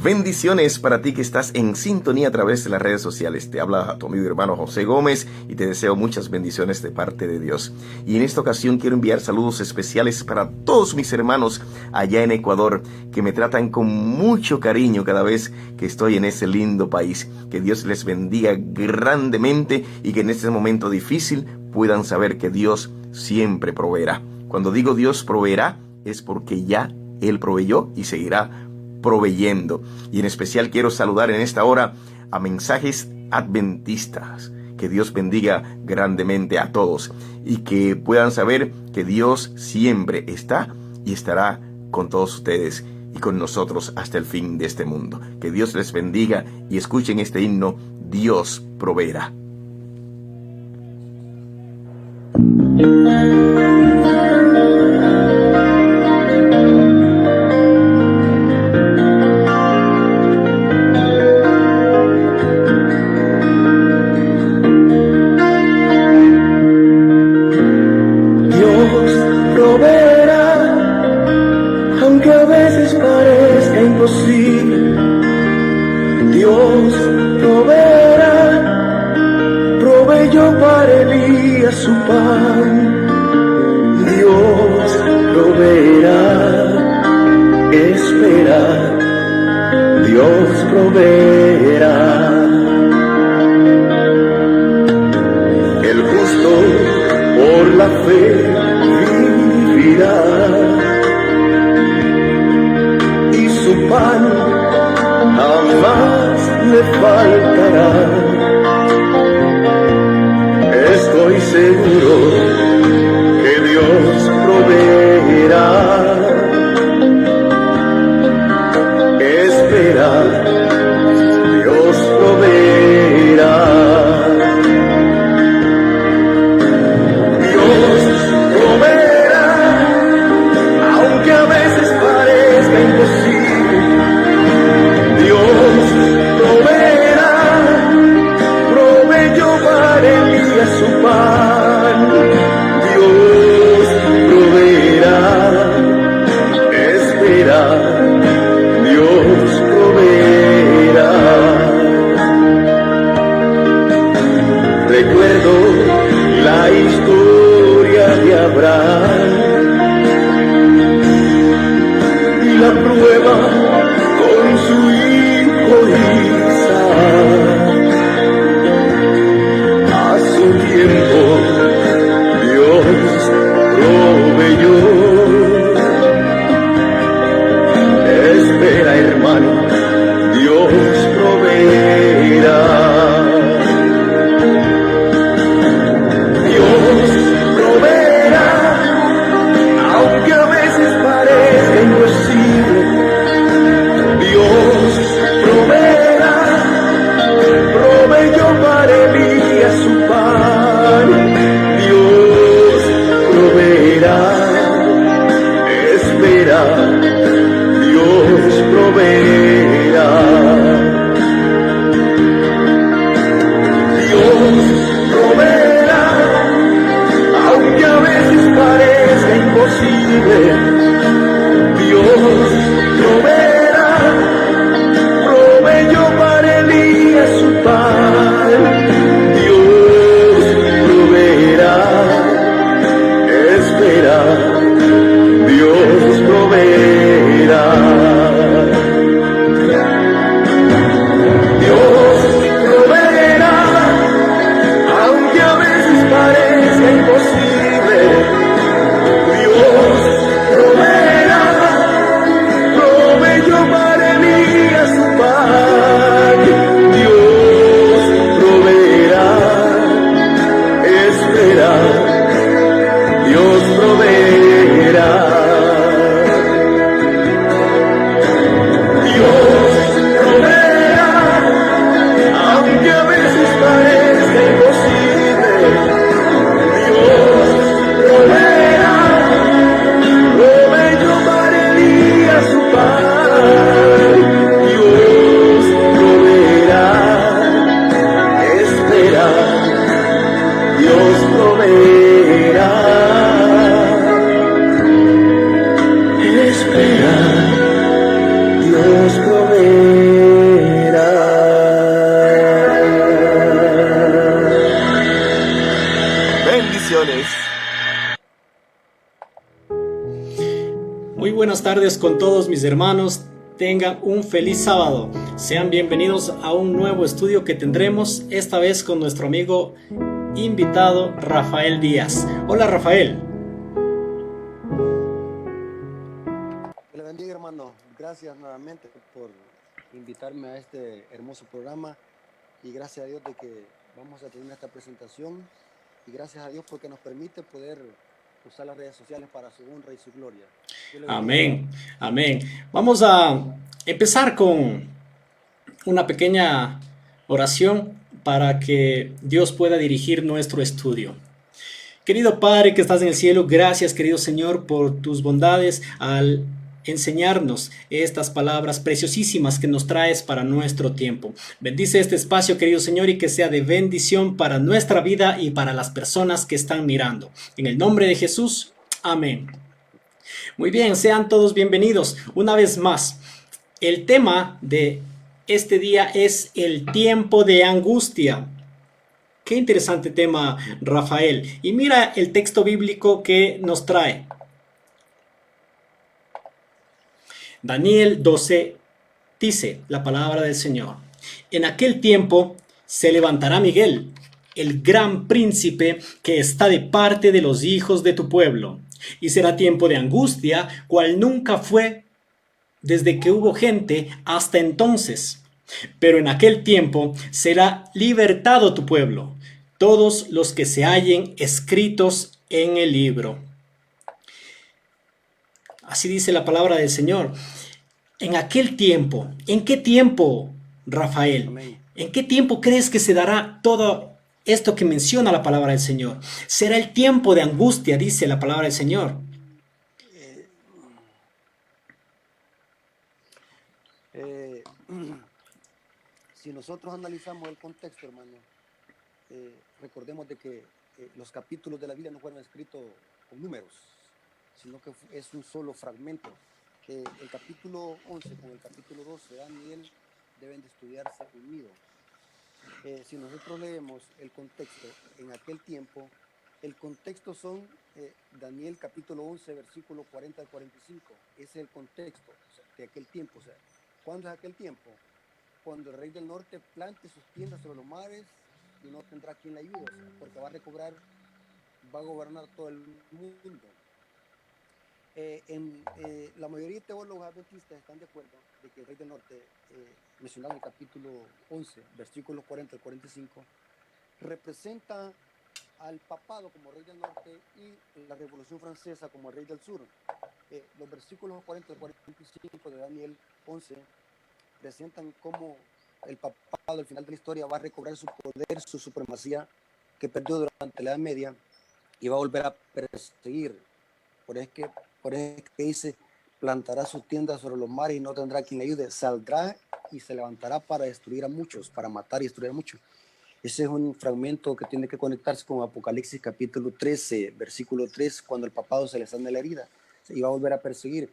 Bendiciones para ti que estás en sintonía a través de las redes sociales. Te habla tu amigo y hermano José Gómez y te deseo muchas bendiciones de parte de Dios. Y en esta ocasión quiero enviar saludos especiales para todos mis hermanos allá en Ecuador que me tratan con mucho cariño cada vez que estoy en ese lindo país. Que Dios les bendiga grandemente y que en este momento difícil puedan saber que Dios siempre proveerá. Cuando digo Dios proveerá es porque ya Él proveyó y seguirá proveyendo. Y en especial quiero saludar en esta hora a Mensajes Adventistas. Que Dios bendiga grandemente a todos y que puedan saber que Dios siempre está y estará con todos ustedes y con nosotros hasta el fin de este mundo. Que Dios les bendiga y escuchen este himno: Dios proveerá. Dios proveerá, proveyó para Elías su pan. Dios proveerá, espera, Dios proveerá. El justo por la fe vivirá, y su pan jamás le faltará. Estoy seguro que Dios proveerá. Espera, Dios proveerá. Dios proveerá, aunque a veces parezca imposible. Dios proveerá, proveyó para Elías su pan. Dios proveerá, espera, Dios proveerá. con todos mis hermanos. Tengan un feliz sábado. Sean bienvenidos a un nuevo estudio que tendremos esta vez con nuestro amigo invitado Rafael Díaz. Hola, Rafael. Que le bendiga, hermano. Gracias nuevamente por invitarme a este hermoso programa y gracias a Dios de que vamos a tener esta presentación y gracias a Dios porque nos permite poder usar las redes sociales para su honra y su gloria. Amén, amén. Vamos a empezar con una pequeña oración para que Dios pueda dirigir nuestro estudio. Querido Padre que estás en el cielo, gracias, querido Señor, por tus bondades al enseñarnos estas palabras preciosísimas que nos traes para nuestro tiempo. Bendice este espacio, querido Señor, y que sea de bendición para nuestra vida y para las personas que están mirando. En el nombre de Jesús, amén. Muy bien, sean todos bienvenidos una vez más. El tema de este día es el tiempo de angustia. Qué interesante tema, Rafael. Y mira el texto bíblico que nos trae. Daniel 12 dice la palabra del Señor. En aquel tiempo se levantará Miguel, el gran príncipe que está de parte de los hijos de tu pueblo. Y será tiempo de angustia, cual nunca fue desde que hubo gente hasta entonces. Pero en aquel tiempo será libertado tu pueblo, todos los que se hallen escritos en el libro. Así dice la palabra del Señor. En aquel tiempo, ¿en qué tiempo, Rafael? Amén. ¿En qué tiempo crees que se dará todo esto que menciona la palabra del Señor? Será el tiempo de angustia, dice la palabra del Señor. Si nosotros analizamos el contexto, hermano, recordemos de que los capítulos de la Biblia no fueron escritos con números, sino que es un solo fragmento. El capítulo 11 con el capítulo 12 de Daniel deben de estudiarse unidos. Si nosotros leemos el contexto en aquel tiempo, el contexto son Daniel capítulo 11, versículo 40 al 45. Ese es el contexto, o sea, de aquel tiempo. O sea, ¿cuándo es aquel tiempo? Cuando el rey del norte plante sus tiendas sobre los mares y no tendrá quien le ayude, o sea, porque va a gobernar todo el mundo. La mayoría de teólogos adventistas están de acuerdo de que el rey del norte, mencionado en el capítulo 11, versículos 40 al 45, representa al papado como rey del norte y la revolución francesa como el rey del sur. Los versículos 40 al 45 de Daniel 11 presentan cómo el papado al final de la historia va a recobrar su poder, su supremacía que perdió durante la Edad Media y va a volver a perseguir. Por eso es que dice, plantará sus tiendas sobre los mares y no tendrá quien le ayude. Saldrá y se levantará para destruir a muchos, para matar y destruir a muchos. Ese es un fragmento que tiene que conectarse con Apocalipsis capítulo 13, versículo 3, cuando el papado se le sane la herida y va a volver a perseguir.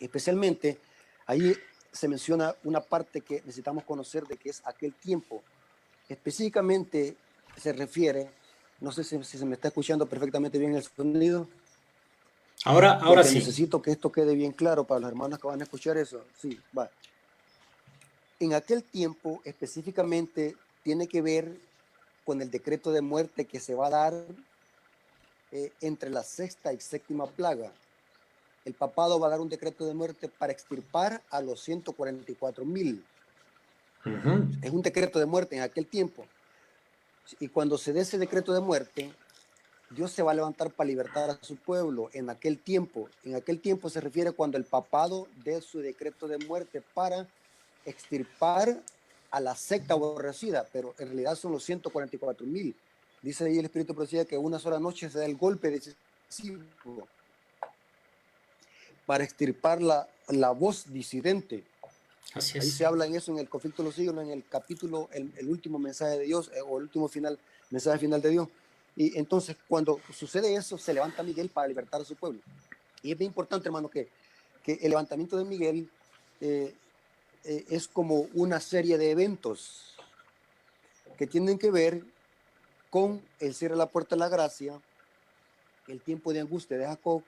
Especialmente, ahí se menciona una parte que necesitamos conocer de que es aquel tiempo. Específicamente se refiere, no sé si se me está escuchando perfectamente bien el sonido. Ahora sí. Necesito que esto quede bien claro para los hermanos que van a escuchar eso. Sí, va. En aquel tiempo específicamente tiene que ver con el decreto de muerte que se va a dar entre la sexta y séptima plaga. El papado va a dar un decreto de muerte para extirpar a los 144,000. Es un decreto de muerte en aquel tiempo. Y cuando se dé ese decreto de muerte, Dios se va a levantar para libertar a su pueblo en aquel tiempo. En aquel tiempo se refiere cuando el papado dé su decreto de muerte para extirpar a la secta aborrecida, pero en realidad son los 144,000. Dice ahí el Espíritu Profecía que una sola noche se da el golpe decisivo para extirpar la voz disidente. Así Ahí es. se habla en eso en el conflicto de los siglos, en el capítulo, el último mensaje de Dios, o el último mensaje final de Dios. Y entonces cuando sucede eso, se levanta Miguel para libertar a su pueblo. Y es bien importante, hermano, que el levantamiento de Miguel es como una serie de eventos que tienen que ver con el cierre de la puerta de la gracia, el tiempo de angustia de Jacob,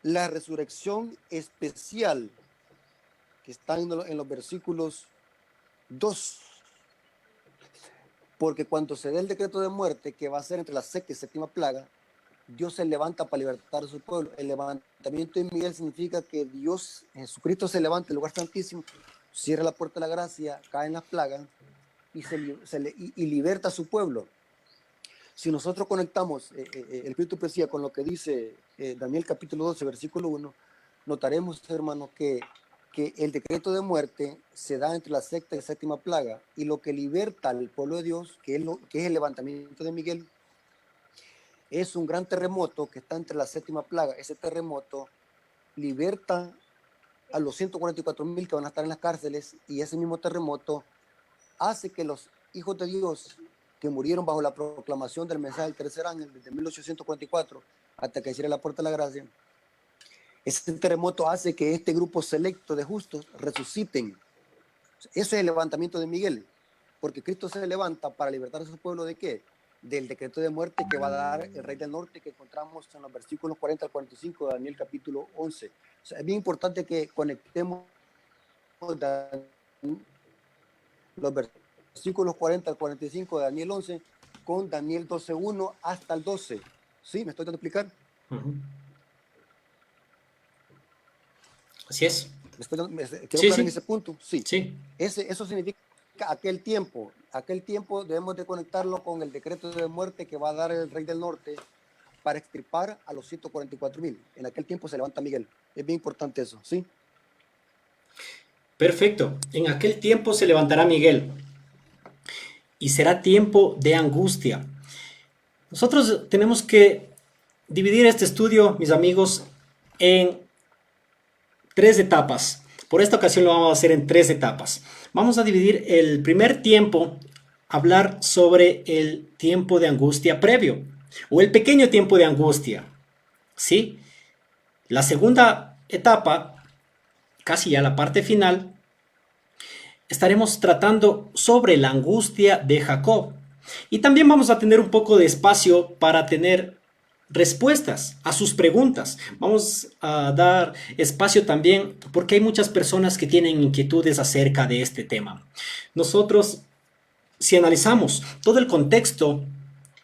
la resurrección especial que está en los versículos 2. Porque cuando se dé el decreto de muerte, que va a ser entre la sexta y séptima plaga, Dios se levanta para libertar a su pueblo. El levantamiento de Miguel significa que Dios, Jesucristo, se levanta del lugar santísimo, cierra la puerta de la gracia, caen las plagas y liberta a su pueblo. Si nosotros conectamos el Espíritu Profecía con lo que dice Daniel capítulo 12, versículo 1, notaremos, hermanos, que el decreto de muerte se da entre la sexta y la séptima plaga, y lo que liberta al pueblo de Dios, que es el levantamiento de Miguel, es un gran terremoto que está entre la séptima plaga. Ese terremoto liberta a los 144,000 que van a estar en las cárceles, y ese mismo terremoto hace que los hijos de Dios que murieron bajo la proclamación del mensaje del tercer ángel desde 1844 hasta que cierre la puerta de la gracia, ese terremoto hace que este grupo selecto de justos resuciten. Ese es el levantamiento de Miguel, porque Cristo se levanta para libertar a su pueblo ¿de qué? Del decreto de muerte que va a dar el rey del norte, que encontramos en los versículos 40 al 45 de Daniel capítulo 11. O sea, es bien importante que conectemos los versículos 40 al 45 de Daniel 11 con Daniel 12:1 hasta el 12. ¿Sí? ¿Me estoy dando a explicar? Así es. ¿Quiero Sí, hablar sí. en ese punto? Sí. Sí. Eso significa aquel tiempo. Aquel tiempo debemos de conectarlo con el decreto de muerte que va a dar el rey del norte para extirpar a los 144,000. En aquel tiempo se levanta Miguel. Es bien importante eso, ¿sí? Perfecto. En aquel tiempo se levantará Miguel y será tiempo de angustia. Nosotros tenemos que dividir este estudio, mis amigos, en 3 etapas. Por esta ocasión lo vamos a hacer en 3 etapas. Vamos a dividir el primer tiempo, hablar sobre el tiempo de angustia previo o el pequeño tiempo de angustia. ¿Sí? La segunda etapa, casi ya la parte final, estaremos tratando sobre la angustia de Jacob. Y también vamos a tener un poco de espacio para tener respuestas a sus preguntas. Vamos a dar espacio también porque hay muchas personas que tienen inquietudes acerca de este tema. Nosotros, si analizamos todo el contexto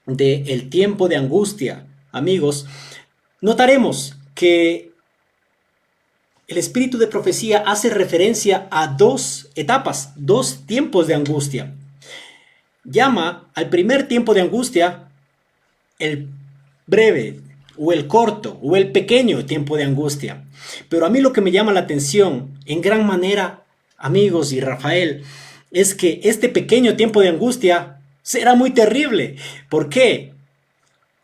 del tiempo de angustia, amigos, notaremos que el espíritu de profecía hace referencia a 2 etapas, 2 tiempos de angustia. Llama al primer tiempo de angustia el breve o el corto o el pequeño tiempo de angustia. Pero a mí lo que me llama la atención en gran manera, amigos y Rafael, es que este pequeño tiempo de angustia será muy terrible. ¿Por qué?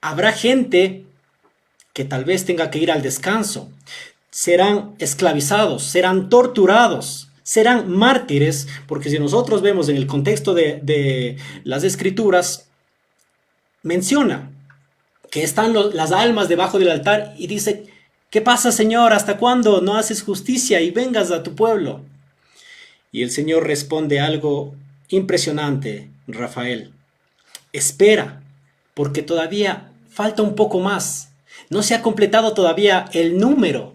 Habrá gente que tal vez tenga que ir al descanso. Serán esclavizados, serán torturados, serán mártires, porque si nosotros vemos en el contexto de las escrituras, menciona que están las almas debajo del altar y dice, ¿qué pasa, Señor? ¿Hasta cuándo no haces justicia y vengas a tu pueblo? Y el Señor responde algo impresionante, Rafael. Espera, porque todavía falta un poco más. No se ha completado todavía el número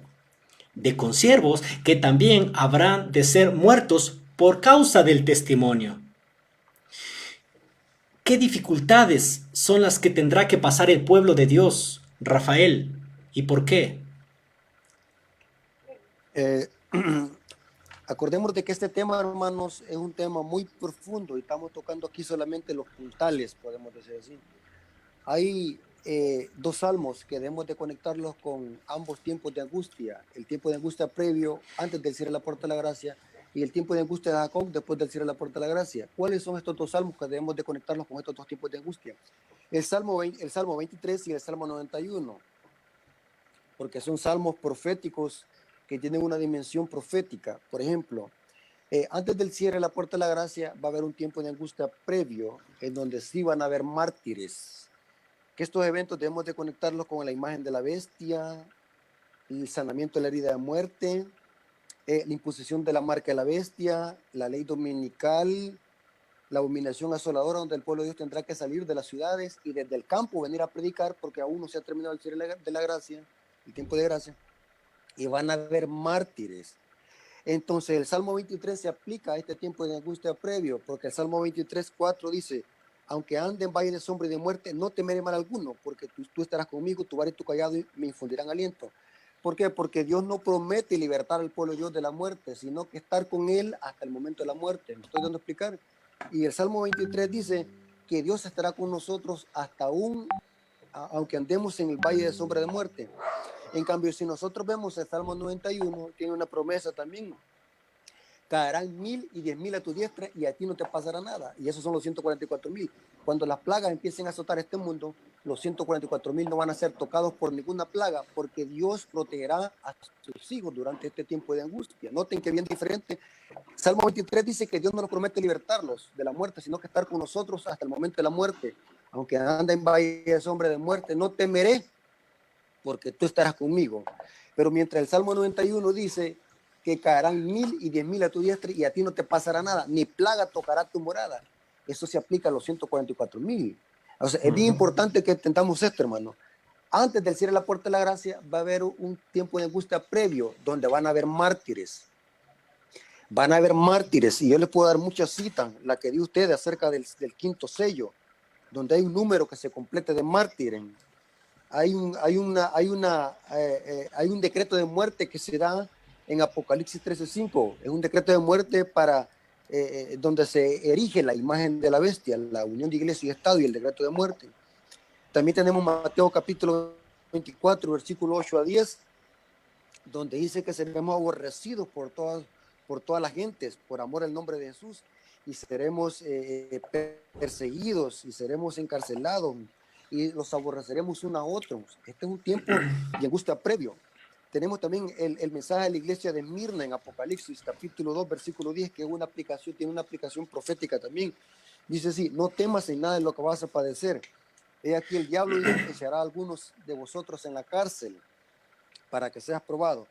de consiervos que también habrán de ser muertos por causa del testimonio. ¿Qué dificultades son las que tendrá que pasar el pueblo de Dios, Rafael? ¿Y por qué? Acordemos de que este tema, hermanos, es un tema muy profundo y estamos tocando aquí solamente los puntales, podemos decir así. Hay 2 salmos que debemos de conectarlos con ambos tiempos de angustia. El tiempo de angustia previo, antes del cierre de la puerta de la gracia, y el tiempo de angustia de Jacob después del cierre de la puerta de la gracia. ¿Cuáles son estos 2 salmos que debemos de conectarlos con estos 2 tiempos de angustia? El Salmo 23 y el Salmo 91, porque son salmos proféticos que tienen una dimensión profética. Por ejemplo, antes del cierre de la puerta de la gracia va a haber un tiempo de angustia previo en donde sí van a haber mártires. Que estos eventos debemos de conectarlos con la imagen de la bestia, el sanamiento de la herida de muerte, la imposición de la marca de la bestia, la ley dominical, la abominación asoladora donde el pueblo de Dios tendrá que salir de las ciudades y desde el campo venir a predicar porque aún no se ha terminado el cierre de la gracia, el tiempo de gracia. y van a haber mártires. Entonces el Salmo 23 se aplica a este tiempo de angustia previo, porque el Salmo 23:4 dice, aunque ande en valle de sombra y de muerte, no temeré mal alguno, porque tú estarás conmigo, tu vara y tu callado me infundirán aliento. ¿Por qué? Porque Dios no promete libertar al pueblo de Dios de la muerte, sino que estar con él hasta el momento de la muerte. ¿Me estoy dando a explicar? Y el Salmo 23 dice que Dios estará con nosotros hasta aunque andemos en el valle de sombra de muerte. En cambio, si nosotros vemos el Salmo 91, tiene una promesa también. Caerán 1000 y 10.000 a tu diestra y a ti no te pasará nada. Y esos son los 144.000. Cuando las plagas empiecen a azotar este mundo, los 144.000 no van a ser tocados por ninguna plaga, porque Dios protegerá a sus hijos durante este tiempo de angustia. Noten que bien diferente. Salmo 23 dice que Dios no nos promete libertarlos de la muerte, sino que estar con nosotros hasta el momento de la muerte. Aunque anda en valle de sombra de muerte, no temeré, porque tú estarás conmigo. Pero mientras el Salmo 91 dice que caerán 1000 y 10.000 a tu diestra y a ti no te pasará nada, ni plaga tocará tu morada. Eso se aplica a los 144.000. O sea, es bien importante que intentamos esto, hermano. Antes del cierre de la puerta de la gracia va a haber un tiempo de angustia previo donde van a haber mártires. Van a haber mártires, y yo les puedo dar muchas citas, la que dio usted acerca del quinto sello, donde hay un número que se complete de mártires. Hay un decreto de muerte que se da en Apocalipsis 13:5. Es un decreto de muerte donde se erige la imagen de la bestia, la unión de iglesia y Estado y el decreto de muerte. También tenemos Mateo capítulo 24, versículo 8 a 10, donde dice que seremos aborrecidos por todas las gentes, por amor al nombre de Jesús, y seremos perseguidos y seremos encarcelados y los aborreceremos unos a otros. Este es un tiempo de angustia previo. Tenemos también el mensaje de la iglesia de Mirna en Apocalipsis capítulo 2, versículo 10, que tiene una aplicación profética también. Dice así, no temas en nada de lo que vas a padecer. He aquí el diablo echará a algunos de vosotros en la cárcel para que seas probado.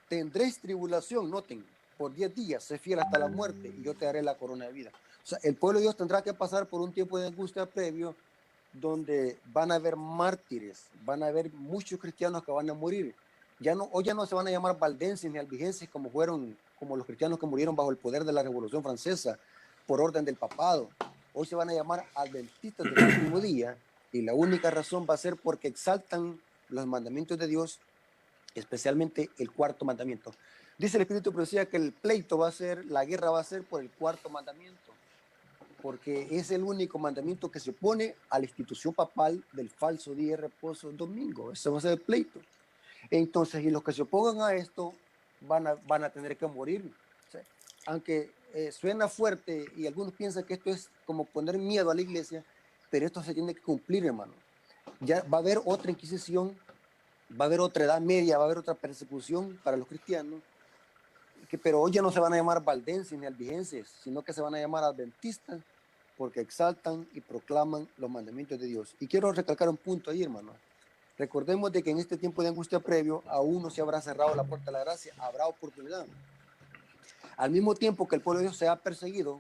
Tendréis tribulación, noten, por 10 días, sé fiel hasta la muerte y yo te daré la corona de vida. O sea, el pueblo de Dios tendrá que pasar por un tiempo de angustia previo donde van a haber mártires, van a haber muchos cristianos que van a morir. Hoy ya no se van a llamar valdenses ni albigenses como los cristianos que murieron bajo el poder de la Revolución Francesa por orden del papado. Hoy se van a llamar adventistas del último día, y la única razón va a ser porque exaltan los mandamientos de Dios, especialmente el cuarto mandamiento. Dice el Espíritu de Profecía que la guerra va a ser por el cuarto mandamiento, porque es el único mandamiento que se opone a la institución papal del falso día de reposo domingo. Ese va a ser el pleito. Entonces, y los que se opongan a esto van a tener que morir. O sea, aunque suena fuerte y algunos piensan que esto es como poner miedo a la iglesia, pero esto se tiene que cumplir, hermano. Ya va a haber otra Inquisición, va a haber otra Edad Media, va a haber otra persecución para los cristianos, pero hoy ya no se van a llamar valdenses ni albigenses, sino que se van a llamar adventistas, porque exaltan y proclaman los mandamientos de Dios. Y quiero recalcar un punto ahí, hermano. Recordemos de que en este tiempo de angustia previo aún no se habrá cerrado la puerta de la gracia, habrá oportunidad. Al mismo tiempo que el pueblo de Dios sea perseguido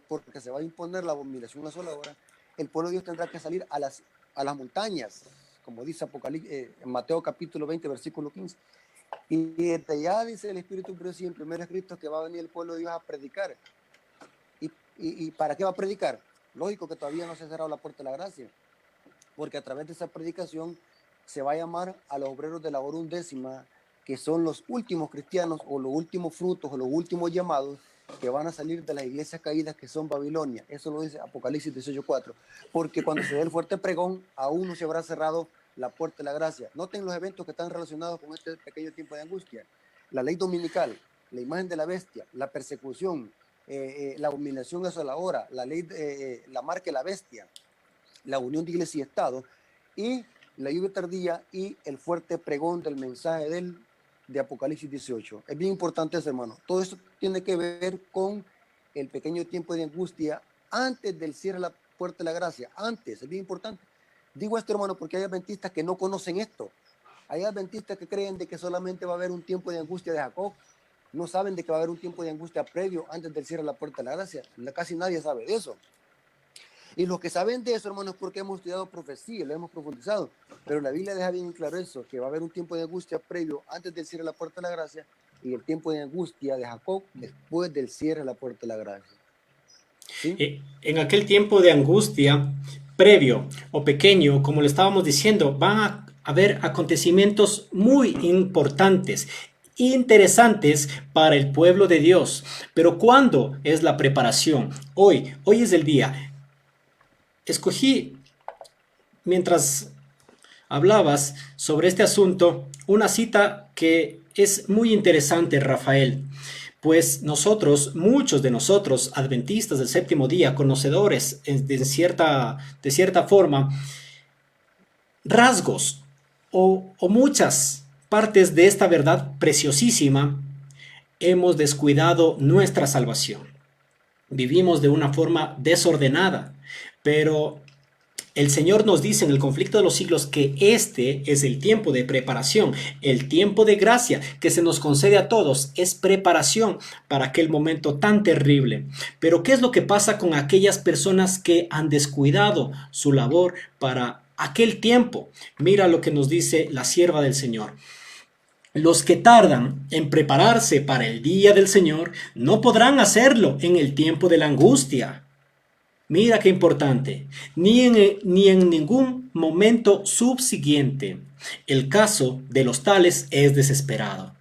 porque se va a imponer la abominación una sola hora, el pueblo de Dios tendrá que salir a las montañas, como dice en Mateo capítulo 20, versículo 15. Y desde ya dice el Espíritu Profecía en 1 Cristo que va a venir el pueblo de Dios a predicar. ¿Y para qué va a predicar? Lógico que todavía no se ha cerrado la puerta de la gracia, porque a través de esa predicación se va a llamar a los obreros de la hora undécima, que son los últimos cristianos o los últimos frutos o los últimos llamados que van a salir de las iglesias caídas que son Babilonia. Eso lo dice Apocalipsis 18:4, porque cuando se dé el fuerte pregón aún no se habrá cerrado la puerta de la gracia. Noten los eventos que están relacionados con este pequeño tiempo de angustia: la ley dominical, la imagen de la bestia, la persecución, la abominación asoladora, la ley, la marca de la bestia, la unión de iglesia y Estado, y la lluvia tardía y el fuerte pregón del mensaje de Apocalipsis 18. Es bien importante eso, hermano. Todo eso tiene que ver con el pequeño tiempo de angustia antes del cierre de la puerta de la gracia. Antes, es bien importante. Digo esto, hermano, porque hay adventistas que no conocen esto. Hay adventistas que creen de que solamente va a haber un tiempo de angustia de Jacob. No saben de que va a haber un tiempo de angustia previo antes del cierre de la puerta de la gracia. Casi nadie sabe de eso. Y los que saben de eso, hermanos, es porque hemos estudiado profecía, lo hemos profundizado. Pero la Biblia deja bien claro eso, que va a haber un tiempo de angustia previo antes del cierre de la puerta de la gracia y el tiempo de angustia de Jacob después del cierre de la puerta de la gracia. ¿Sí? En aquel tiempo de angustia previo o pequeño, como le estábamos diciendo, van a haber acontecimientos muy importantes, interesantes para el pueblo de Dios. Pero ¿cuándo es la preparación? Hoy es el día. Escogí, mientras hablabas sobre este asunto, una cita que es muy interesante, Rafael. Pues nosotros, muchos de nosotros, adventistas del séptimo día, conocedores de cierta forma, rasgos o muchas partes de esta verdad preciosísima, hemos descuidado nuestra salvación. Vivimos de una forma desordenada, pero el Señor nos dice en el conflicto de los siglos que este es el tiempo de preparación, el tiempo de gracia que se nos concede a todos, es preparación para aquel momento tan terrible. Pero ¿qué es lo que pasa con aquellas personas que han descuidado su labor para aquel tiempo? Mira lo que nos dice la sierva del Señor. Los que tardan en prepararse para el día del Señor no podrán hacerlo en el tiempo de la angustia. Mira qué importante, ni en ningún momento subsiguiente. El caso de los tales es desesperado.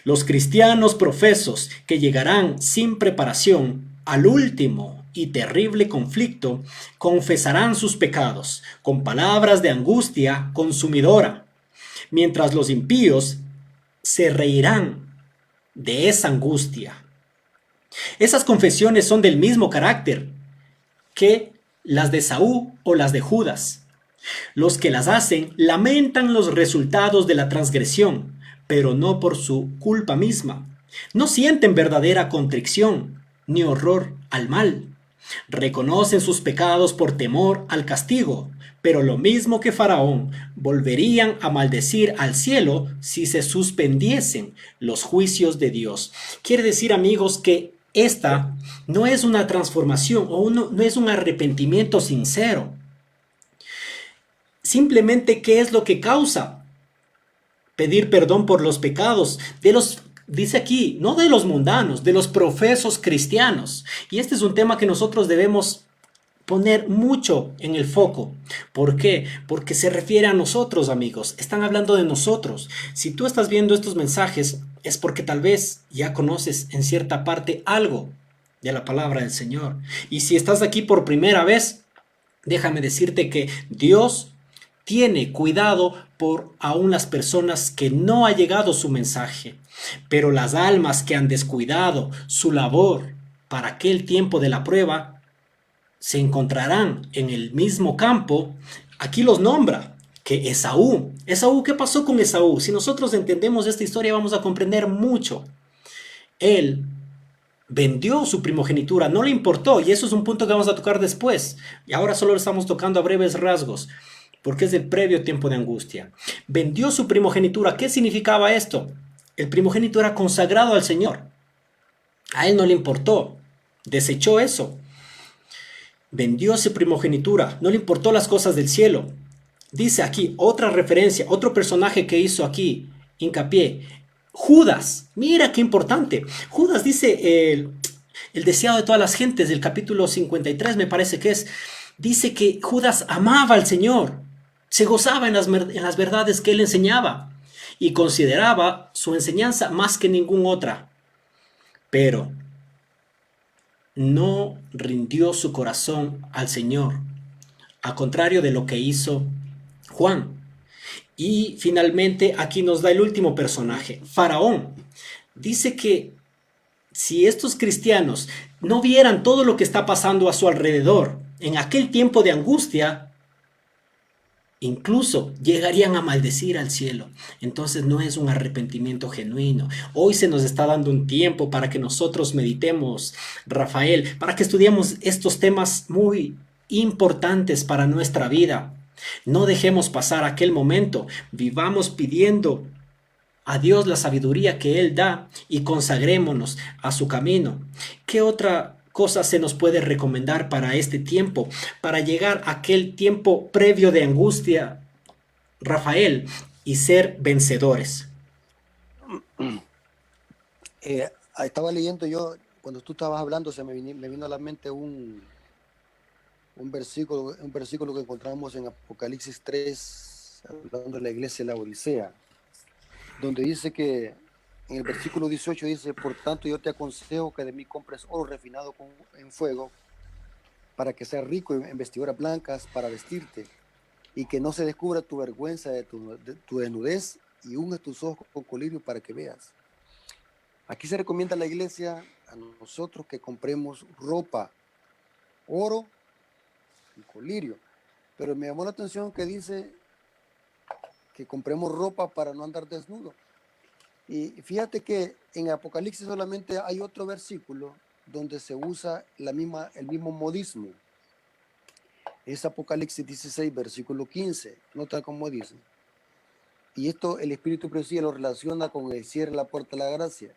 Los cristianos profesos que llegarán sin preparación al último y terrible conflicto confesarán sus pecados con palabras de angustia consumidora, mientras los impíos se reirán de esa angustia. Esas confesiones son del mismo carácter que las de Saúl o las de Judas. Los que las hacen lamentan los resultados de la transgresión, pero no por su culpa misma. No sienten verdadera contrición ni horror al mal. Reconocen sus pecados por temor al castigo, pero lo mismo que Faraón, volverían a maldecir al cielo si se suspendiesen los juicios de Dios. Quiere decir, amigos, que esta no es una transformación o no es un arrepentimiento sincero. Simplemente, ¿qué es lo que causa? Pedir perdón por los pecados de los, dice aquí, no de los mundanos, de los profesos cristianos. Y este es un tema que nosotros debemos poner mucho en el foco. ¿Por qué? Porque se refiere a nosotros, amigos. Están hablando de nosotros. Si tú estás viendo estos mensajes, es porque tal vez ya conoces en cierta parte algo de la palabra del Señor. Y si estás aquí por primera vez, déjame decirte que Dios tiene cuidado por aún las personas que no ha llegado su mensaje. Pero las almas que han descuidado su labor para aquel tiempo de la prueba, se encontrarán en el mismo campo. Aquí los nombra, que Esaú. Esaú, ¿qué pasó con Esaú? Si nosotros entendemos esta historia, vamos a comprender mucho. Él vendió su primogenitura, no le importó, y eso es un punto que vamos a tocar después. Y ahora solo estamos tocando a breves rasgos, porque es el previo tiempo de angustia. Vendió su primogenitura. ¿Qué significaba esto? El primogénito era consagrado al Señor. A él no le importó, desechó eso. Vendió su primogenitura, no le importó las cosas del cielo. Dice aquí otra referencia, otro personaje que hizo aquí hincapié, Judas. Mira qué importante. Judas dice, el deseado de todas las gentes, del capítulo 53 me parece que es, dice que Judas amaba al Señor, se gozaba en las verdades que él enseñaba y consideraba su enseñanza más que ninguna otra. Pero no rindió su corazón al Señor, a contrario de lo que hizo Juan. Y finalmente aquí nos da el último personaje, Faraón. Dice que si estos cristianos no vieran todo lo que está pasando a su alrededor en aquel tiempo de angustia, incluso llegarían a maldecir al cielo. Entonces no es un arrepentimiento genuino. Hoy se nos está dando un tiempo para que nosotros meditemos, Rafael, para que estudiemos estos temas muy importantes para nuestra vida. No dejemos pasar aquel momento. Vivamos pidiendo a Dios la sabiduría que Él da y consagrémonos a su camino. ¿Qué otra cosas se nos puede recomendar para este tiempo, para llegar a aquel tiempo previo de angustia, Rafael, y ser vencedores? Estaba leyendo yo, cuando tú estabas hablando, me vino a la mente un versículo que encontramos en Apocalipsis 3, hablando de la iglesia de la Odisea, donde dice que, en el versículo 18 dice: por tanto yo te aconsejo que de mí compres oro refinado en fuego, para que seas rico en vestiduras blancas para vestirte, y que no se descubra tu vergüenza de tu desnudez, y unges tus ojos con colirio para que veas. Aquí se recomienda a la iglesia, a nosotros, que compremos ropa, oro y colirio. Pero me llamó la atención que dice que compremos ropa para no andar desnudo. Y fíjate que en Apocalipsis solamente hay otro versículo donde se usa el mismo modismo. Es Apocalipsis 16, versículo 15. Nota cómo dice. Y esto el Espíritu Precioso lo relaciona con el cierre de la puerta de la gracia.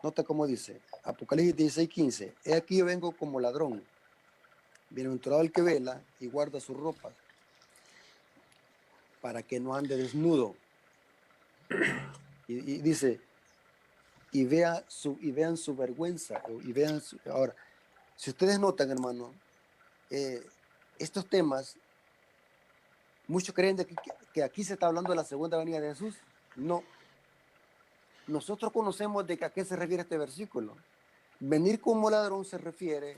Nota cómo dice. Apocalipsis 16, 15. He aquí yo vengo como ladrón. Bienaventurado el que vela y guarda sus ropas, para que no ande desnudo. Y dice, y vean su vergüenza. Ahora, si ustedes notan, hermano, estos temas, muchos creen que aquí se está hablando de la segunda venida de Jesús. No. Nosotros conocemos de a qué se refiere este versículo. Venir como ladrón se refiere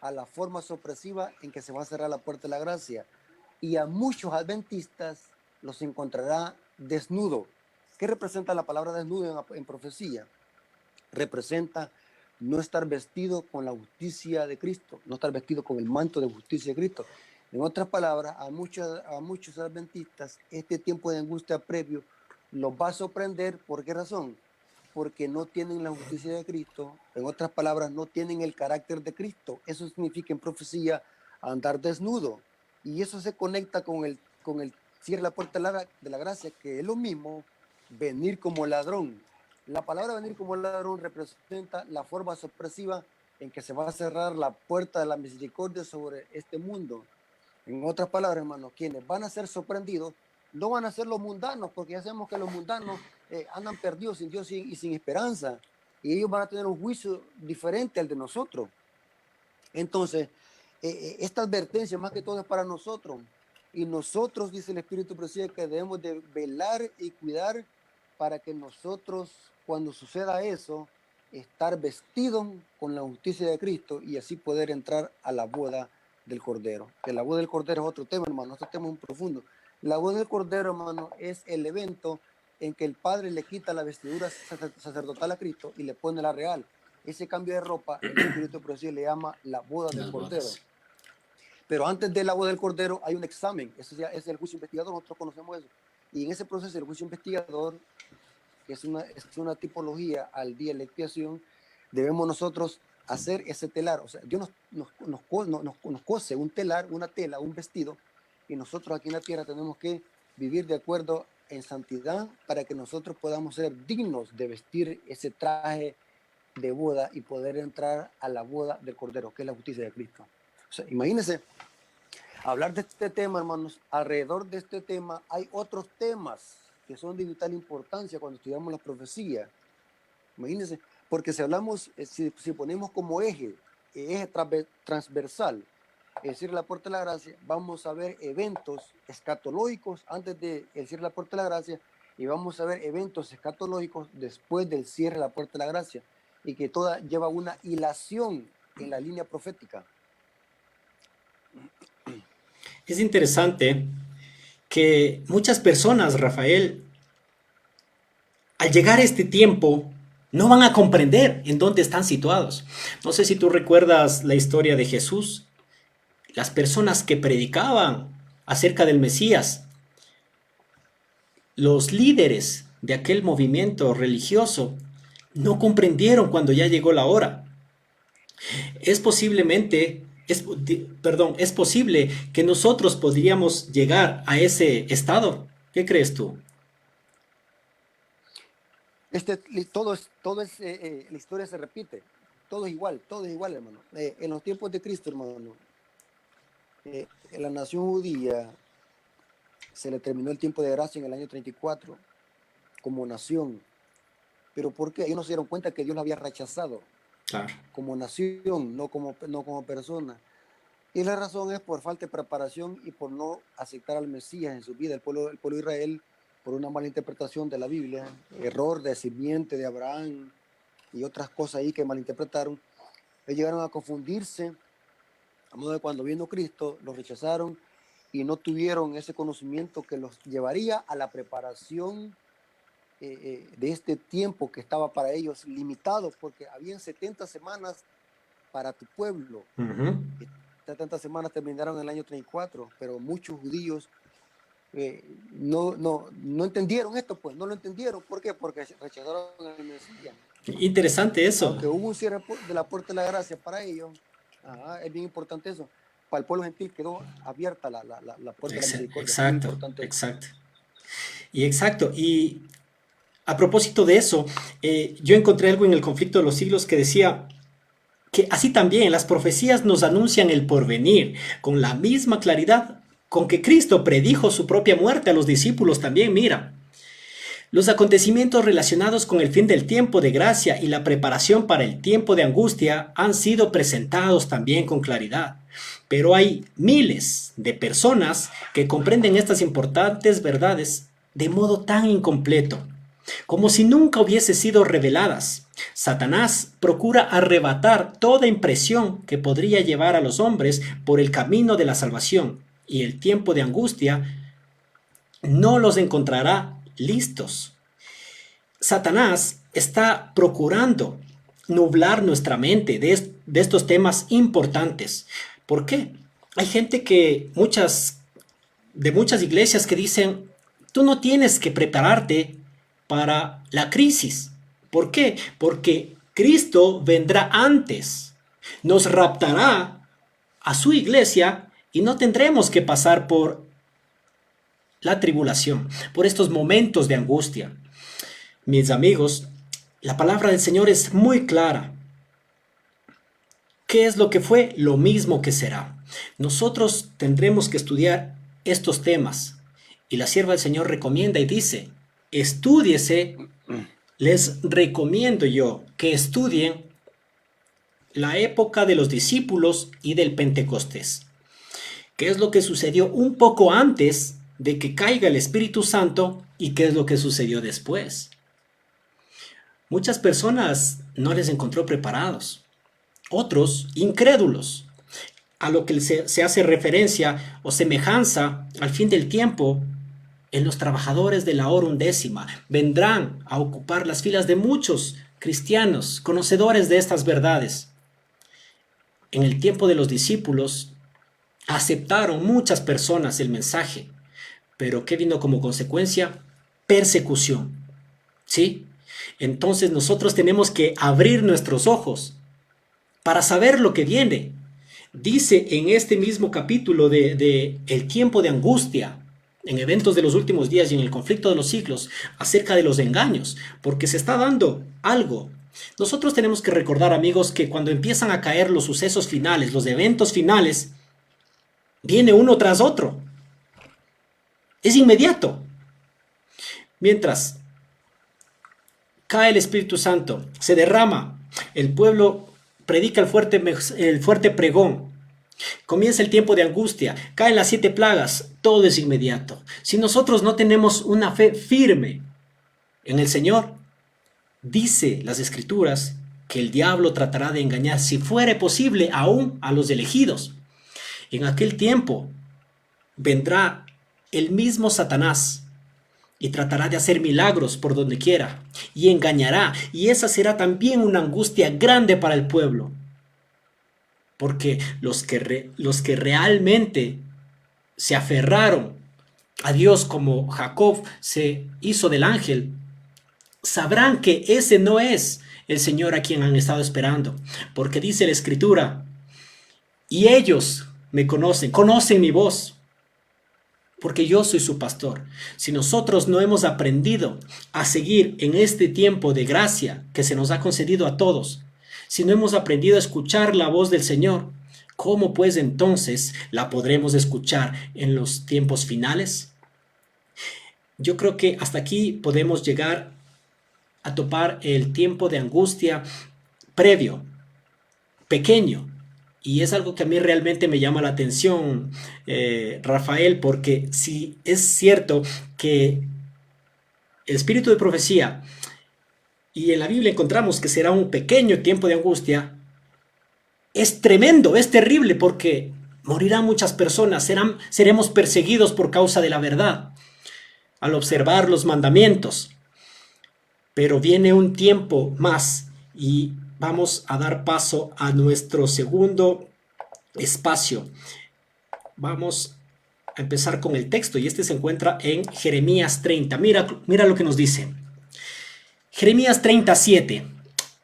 a la forma sorpresiva en que se va a cerrar la puerta de la gracia. Y a muchos adventistas los encontrará desnudo. ¿Qué representa la palabra desnudo en profecía? Representa no estar vestido con la justicia de Cristo, no estar vestido con el manto de justicia de Cristo. En otras palabras, a muchos adventistas, este tiempo de angustia previo los va a sorprender. ¿Por qué razón? Porque no tienen la justicia de Cristo. En otras palabras, no tienen el carácter de Cristo. Eso significa en profecía andar desnudo. Y eso se conecta con el cierre de la puerta de la gracia, que es lo mismo, venir como ladrón. La palabra venir como ladrón representa la forma sorpresiva en que se va a cerrar la puerta de la misericordia sobre este mundo. En otras palabras, hermanos, quienes van a ser sorprendidos no van a ser los mundanos, porque ya sabemos que los mundanos andan perdidos sin Dios y sin esperanza, y ellos van a tener un juicio diferente al de nosotros. Entonces, esta advertencia más que todo es para nosotros, y nosotros, dice el Espíritu Precioso, que debemos de velar y cuidar para que nosotros, cuando suceda eso, estar vestidos con la justicia de Cristo y así poder entrar a la boda del Cordero. Que la boda del Cordero es otro tema, hermano, otro tema muy profundo. La boda del Cordero, hermano, es el evento en que el Padre le quita la vestidura sacerdotal a Cristo y le pone la real. Ese cambio de ropa, el Espíritu Precioso le llama la boda del Cordero. Pero antes de la boda del Cordero hay un examen, eso ya es el juicio investigador, nosotros conocemos eso. Y en ese proceso del juicio investigador, que es una tipología al día de la expiación, debemos nosotros hacer ese telar. O sea, Dios nos cose un telar, una tela, un vestido, y nosotros aquí en la tierra tenemos que vivir de acuerdo en santidad para que nosotros podamos ser dignos de vestir ese traje de boda y poder entrar a la boda del Cordero, que es la justicia de Cristo. O sea, imagínense, hablar de este tema, hermanos. Alrededor de este tema hay otros temas que son de vital importancia cuando estudiamos la profecía. Imagínense, porque si hablamos, si ponemos como eje transversal, el cierre de la puerta de la gracia, vamos a ver eventos escatológicos antes del cierre de la puerta de la gracia y vamos a ver eventos escatológicos después del cierre de la puerta de la gracia, y que toda lleva una hilación en la línea profética. Es interesante que muchas personas, Rafael, al llegar a este tiempo, no van a comprender en dónde están situados. No sé si tú recuerdas la historia de Jesús. Las personas que predicaban acerca del Mesías, los líderes de aquel movimiento religioso, no comprendieron cuando ya llegó la hora. Es posible que nosotros podríamos llegar a ese estado. ¿Qué crees tú? La historia se repite. todo es igual, hermano. En los tiempos de Cristo, hermano, en la nación judía se le terminó el tiempo de gracia en el año 34 como nación. ¿Pero por qué? Ellos no se dieron cuenta que Dios la había rechazado Claro. como nación, no como persona. Y la razón es por falta de preparación y por no aceptar al Mesías en su vida. El pueblo de Israel, por una mala interpretación de la Biblia, error de simiente de Abraham y otras cosas ahí que malinterpretaron, ellos llegaron a confundirse, a modo de cuando vino Cristo, los rechazaron y no tuvieron ese conocimiento que los llevaría a la preparación de este tiempo que estaba para ellos limitado, porque habían 70 semanas para tu pueblo. Ujú. 70 semanas terminaron en el año 34, pero muchos judíos no entendieron esto, pues, no lo entendieron. ¿Por qué? Porque rechazaron el Mesías. Interesante eso. Aunque hubo un cierre de la puerta de la gracia para ellos, es bien importante eso. Para el pueblo gentil quedó abierta la puerta de la misericordia. Exacto, exacto. Y a propósito de eso, yo encontré algo en el conflicto de los siglos que decía que así también las profecías nos anuncian el porvenir con la misma claridad con que Cristo predijo su propia muerte a los discípulos también. Mira, los acontecimientos relacionados con el fin del tiempo de gracia y la preparación para el tiempo de angustia han sido presentados también con claridad. Pero hay miles de personas que comprenden estas importantes verdades de modo tan incompleto, como si nunca hubiese sido reveladas. Satanás procura arrebatar toda impresión que podría llevar a los hombres por el camino de la salvación, y el tiempo de angustia no los encontrará listos. Satanás está procurando nublar nuestra mente de estos temas importantes. ¿Por qué? Hay gente de muchas iglesias que dicen, tú no tienes que prepararte para la crisis. ¿Por qué? Porque Cristo vendrá antes, nos raptará a su iglesia y no tendremos que pasar por la tribulación, por estos momentos de angustia. Mis amigos, la palabra del Señor es muy clara. ¿Qué es lo que fue? Lo mismo que será. Nosotros tendremos que estudiar estos temas. Y la sierva del Señor recomienda y dice, estúdiese, les recomiendo yo que estudien la época de los discípulos y del Pentecostés. ¿Qué es lo que sucedió un poco antes de que caiga el Espíritu Santo y qué es lo que sucedió después? Muchas personas no les encontró preparados, otros incrédulos. A lo que se hace referencia o semejanza al fin del tiempo, en los trabajadores de la hora undécima vendrán a ocupar las filas de muchos cristianos, conocedores de estas verdades. En el tiempo de los discípulos, aceptaron muchas personas el mensaje, pero ¿qué vino como consecuencia? Persecución. ¿Sí? Entonces nosotros tenemos que abrir nuestros ojos para saber lo que viene. Dice en este mismo capítulo de el tiempo de angustia, en eventos de los últimos días y en el conflicto de los siglos, acerca de los engaños, porque se está dando algo. Nosotros tenemos que recordar, amigos, que cuando empiezan a caer los sucesos finales, los eventos finales, viene uno tras otro. Es inmediato. Mientras cae el Espíritu Santo, se derrama, el pueblo predica el fuerte pregón, comienza el tiempo de angustia, caen las 7 plagas, todo es inmediato. Si nosotros no tenemos una fe firme en el Señor, dice las Escrituras que el diablo tratará de engañar, si fuere posible, aún a los elegidos. En aquel tiempo vendrá el mismo Satanás y tratará de hacer milagros por donde quiera y engañará, y esa será también una angustia grande para el pueblo, porque los que realmente se aferraron a Dios como Jacob se hizo del ángel, sabrán que ese no es el Señor a quien han estado esperando, porque dice la Escritura, y ellos me conocen mi voz, porque yo soy su pastor. Si nosotros no hemos aprendido a seguir en este tiempo de gracia que se nos ha concedido a todos, Si no hemos aprendido a escuchar la voz del Señor, ¿cómo pues entonces la podremos escuchar en los tiempos finales? Yo creo que hasta aquí podemos llegar a topar el tiempo de angustia previo, pequeño. Y es algo que a mí realmente me llama la atención, Rafael, porque si es cierto que el espíritu de profecía, y en la Biblia encontramos que será un pequeño tiempo de angustia, es tremendo, es terrible, porque morirán muchas personas, seremos perseguidos por causa de la verdad, al observar los mandamientos. Pero viene un tiempo más y vamos a dar paso a nuestro segundo espacio. Vamos a empezar con el texto y este se encuentra en Jeremías 30. Mira lo que nos dice. Jeremías 37.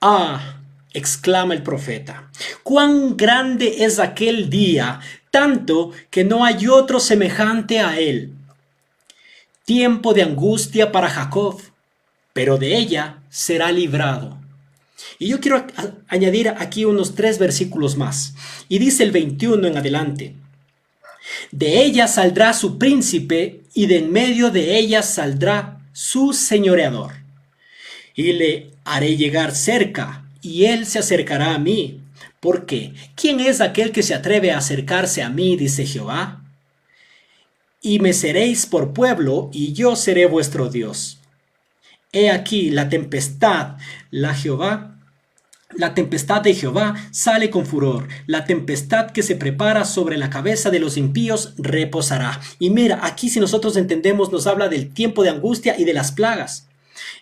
Ah, exclama el profeta, cuán grande es aquel día, tanto que no hay otro semejante a él. Tiempo de angustia para Jacob, pero de ella será librado. Y yo quiero añadir aquí unos 3 versículos más. Y dice el 21 en adelante. De ella saldrá su príncipe y de en medio de ella saldrá su señoreador. Y le haré llegar cerca y él se acercará a mí. Porque ¿quién es aquel que se atreve a acercarse a mí? Dice Jehová. Y me seréis por pueblo y yo seré vuestro Dios. He aquí la tempestad, la tempestad de Jehová sale con furor, la tempestad que se prepara sobre la cabeza de los impíos reposará. Y mira, aquí si nosotros entendemos nos habla del tiempo de angustia y de las plagas.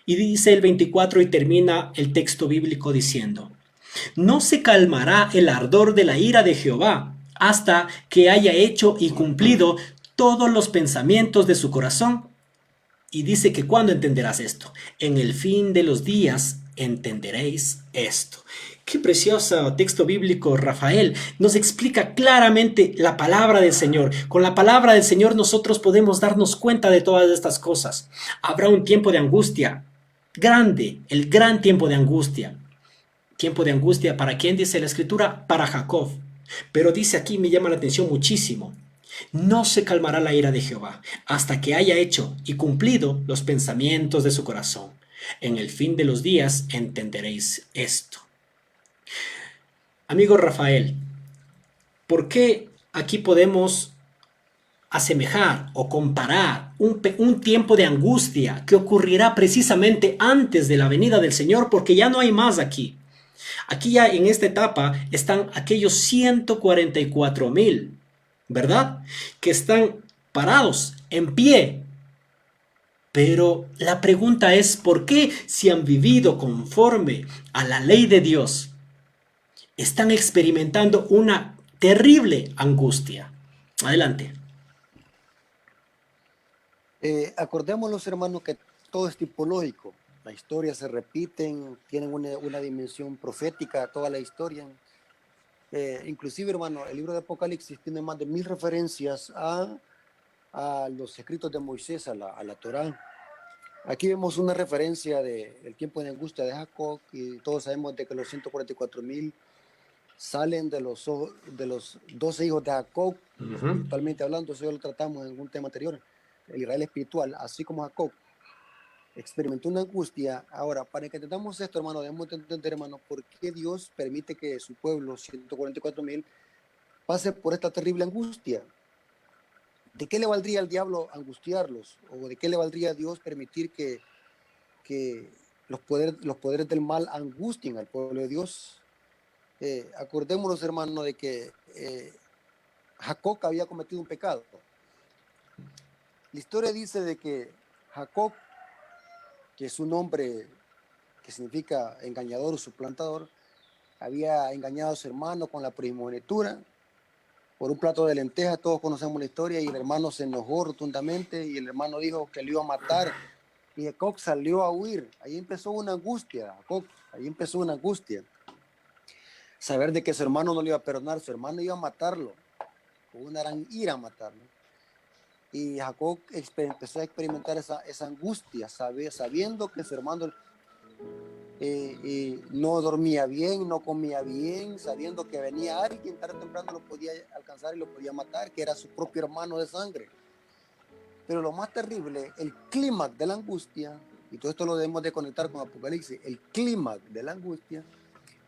Y dice el 24 y termina el texto bíblico diciendo, no se calmará el ardor de la ira de Jehová hasta que haya hecho y cumplido todos los pensamientos de su corazón. Y dice que ¿cuándo entenderás esto? En el fin de los días entenderéis esto. Qué precioso texto bíblico, Rafael. Nos explica claramente la palabra del Señor. Con la palabra del Señor nosotros podemos darnos cuenta de todas estas cosas. Habrá un tiempo de angustia grande, el gran tiempo de angustia. Tiempo de angustia, ¿para quién dice la Escritura? Para Jacob. Pero dice aquí, me llama la atención muchísimo. No se calmará la ira de Jehová hasta que haya hecho y cumplido los pensamientos de su corazón. En el fin de los días entenderéis esto. Amigo Rafael, ¿por qué aquí podemos asemejar o comparar un tiempo de angustia que ocurrirá precisamente antes de la venida del Señor? Porque ya no hay más aquí. Aquí ya en esta etapa están aquellos 144,000. ¿Verdad? Que están parados, en pie. Pero la pregunta es, ¿por qué si han vivido conforme a la ley de Dios, están experimentando una terrible angustia? Adelante. Acordémonos, hermanos, que todo es tipológico. Las historias se repiten, tienen una dimensión profética, toda la historia. Inclusive, hermano, el libro de Apocalipsis tiene más de 1000 referencias a los escritos de Moisés, a la Torá. Aquí vemos una referencia del tiempo de angustia de Jacob, y todos sabemos de que los 144,000 salen de los 12 hijos de Jacob, espiritualmente hablando. Eso ya lo tratamos en un tema anterior. El Israel espiritual, así como Jacob experimentó una angustia. Ahora, para que entendamos esto, hermano, debemos entender, hermano, por qué Dios permite que su pueblo, 144,000, pase por esta terrible angustia. ¿De qué le valdría al diablo angustiarlos? ¿O de qué le valdría a Dios permitir que los poderes del mal angustien al pueblo de Dios? Acordémonos, hermano, de que Jacob había cometido un pecado. La historia dice de que Jacob, que es un nombre que significa engañador o suplantador, había engañado a su hermano con la primogenitura por un plato de lentejas. Todos conocemos la historia, y el hermano se enojó rotundamente y el hermano dijo que le iba a matar, y Jacob salió a huir. Ahí empezó una angustia, Jacob, ahí empezó una angustia. Saber de que su hermano no le iba a perdonar, su hermano iba a matarlo, con una gran ira a matarlo. Y Jacob empezó a experimentar esa angustia, sabiendo que su hermano no dormía bien, no comía bien, sabiendo que venía alguien tarde o temprano lo podía alcanzar y lo podía matar, que era su propio hermano de sangre. Pero lo más terrible, el clímax de la angustia, y todo esto lo debemos de conectar con Apocalipsis, el clímax de la angustia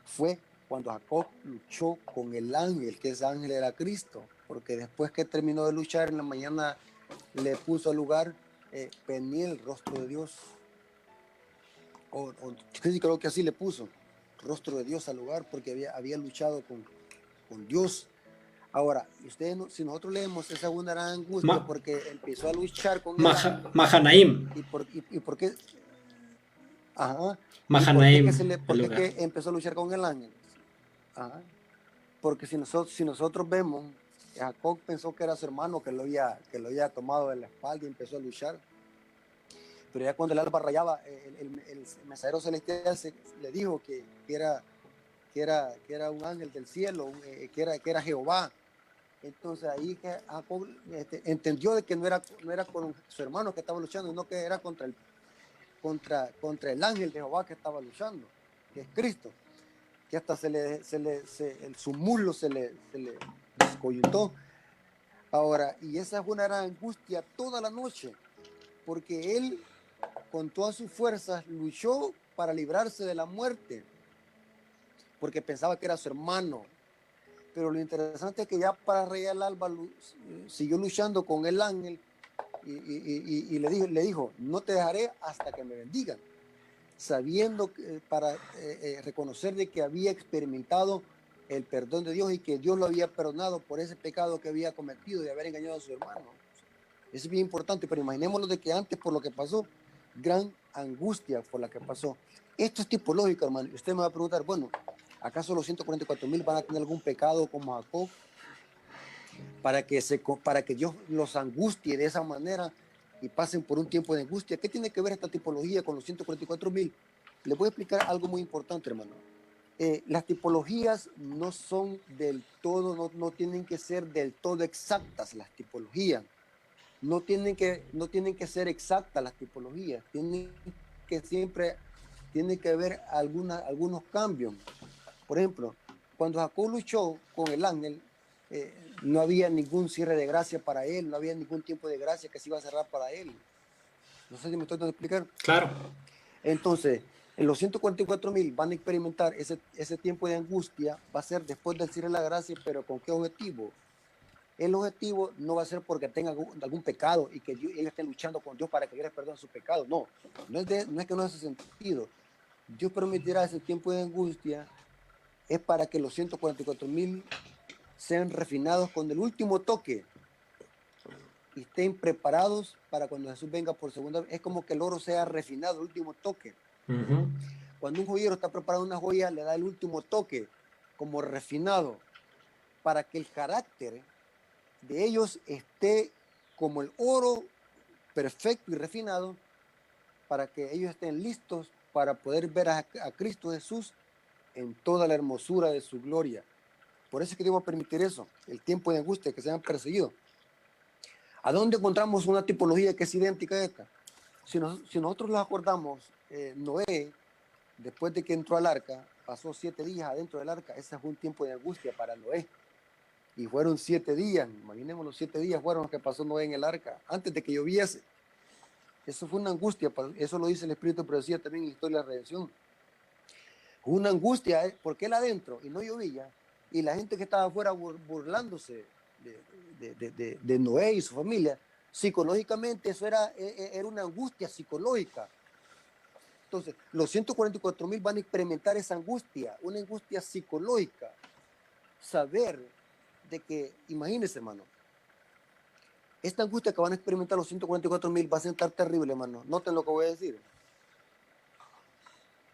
fue cuando Jacob luchó con el ángel, que ese ángel era Cristo, porque después que terminó de luchar en la mañana le puso al lugar Peniel, rostro de Dios, sí, creo que así le puso, rostro de Dios al lugar, porque había luchado con Dios. Ahora, ustedes si nosotros leemos esa una gran angustia Ma- porque empezó a luchar con el ángel, Mahanaim, y por qué, ajá, y Mahanaim, por el qué lugar. que empezó a luchar con el ángel, ajá, porque si nosotros vemos, Jacob pensó que era su hermano que lo había tomado de la espalda y empezó a luchar, pero ya cuando el alba rayaba, el mensajero celestial le dijo que era un ángel del cielo, que era Jehová. Entonces ahí que Jacob entendió de que no era con su hermano que estaba luchando, sino que era contra el ángel de Jehová que estaba luchando, que es Cristo, que hasta su muslo se le descoyuntó. Ahora, y esa fue una gran angustia toda la noche, porque él con todas sus fuerzas luchó para librarse de la muerte, porque pensaba que era su hermano. Pero lo interesante es que ya para rayar el alba siguió luchando con el ángel y le dijo, no te dejaré hasta que me bendigan, sabiendo para reconocer de que había experimentado el perdón de Dios y que Dios lo había perdonado por ese pecado que había cometido de haber engañado a su hermano. Eso es bien importante, pero imaginémonos de que antes por lo que pasó, gran angustia por la que pasó. Esto es tipológico, hermano. Usted me va a preguntar, bueno, ¿acaso los 144,000 van a tener algún pecado como Jacob para que Dios los angustie de esa manera y pasen por un tiempo de angustia? ¿Qué tiene que ver esta tipología con los 144,000? Les voy a explicar algo muy importante, hermano. Las tipologías no son del todo, no tienen que ser del todo exactas las tipologías. No tienen que ser exactas las tipologías, tiene que haber algunos cambios. Por ejemplo, cuando Jacob luchó con el ángel, no había ningún cierre de gracia para él, no había ningún tiempo de gracia que se iba a cerrar para él. No sé si me estoy dando a explicar. Claro. Entonces, en los 144,000 van a experimentar ese tiempo de angustia, va a ser después del cierre de la gracia, pero ¿con qué objetivo? El objetivo no va a ser porque tenga algún pecado y que él esté luchando con Dios para que Dios perdone su pecado. No es que no hace sentido. Dios permitirá ese tiempo de angustia es para que los 144,000 sean refinados con el último toque y estén preparados para cuando Jesús venga por segunda vez. Es como que el oro sea refinado, el último toque. Ujú. Cuando un joyero está preparando una joya, le da el último toque como refinado para que el carácter de ellos esté como el oro perfecto y refinado, para que ellos estén listos para poder ver a Cristo Jesús en toda la hermosura de su gloria. Por eso es que debo permitir eso, el tiempo de angustia, que sean perseguidos. ¿A dónde encontramos una tipología que es idéntica a esta? Si nosotros nos acordamos, Noé, después de que entró al arca, pasó 7 días adentro del arca. Ese fue un tiempo de angustia para Noé. Y fueron 7 días, imaginemos los 7 días fueron los que pasó Noé en el arca, antes de que lloviese. Eso fue una angustia, eso lo dice el Espíritu Profecía también en la historia de la redención. Una angustia, porque él adentro y no llovía, y la gente que estaba afuera burlándose de Noé y su familia, psicológicamente eso era una angustia psicológica. Entonces, los 144,000 van a experimentar esa angustia, una angustia psicológica. Saber de que, imagínense, hermano, esta angustia que van a experimentar los 144,000 va a ser tan terrible, hermano. Noten lo que voy a decir.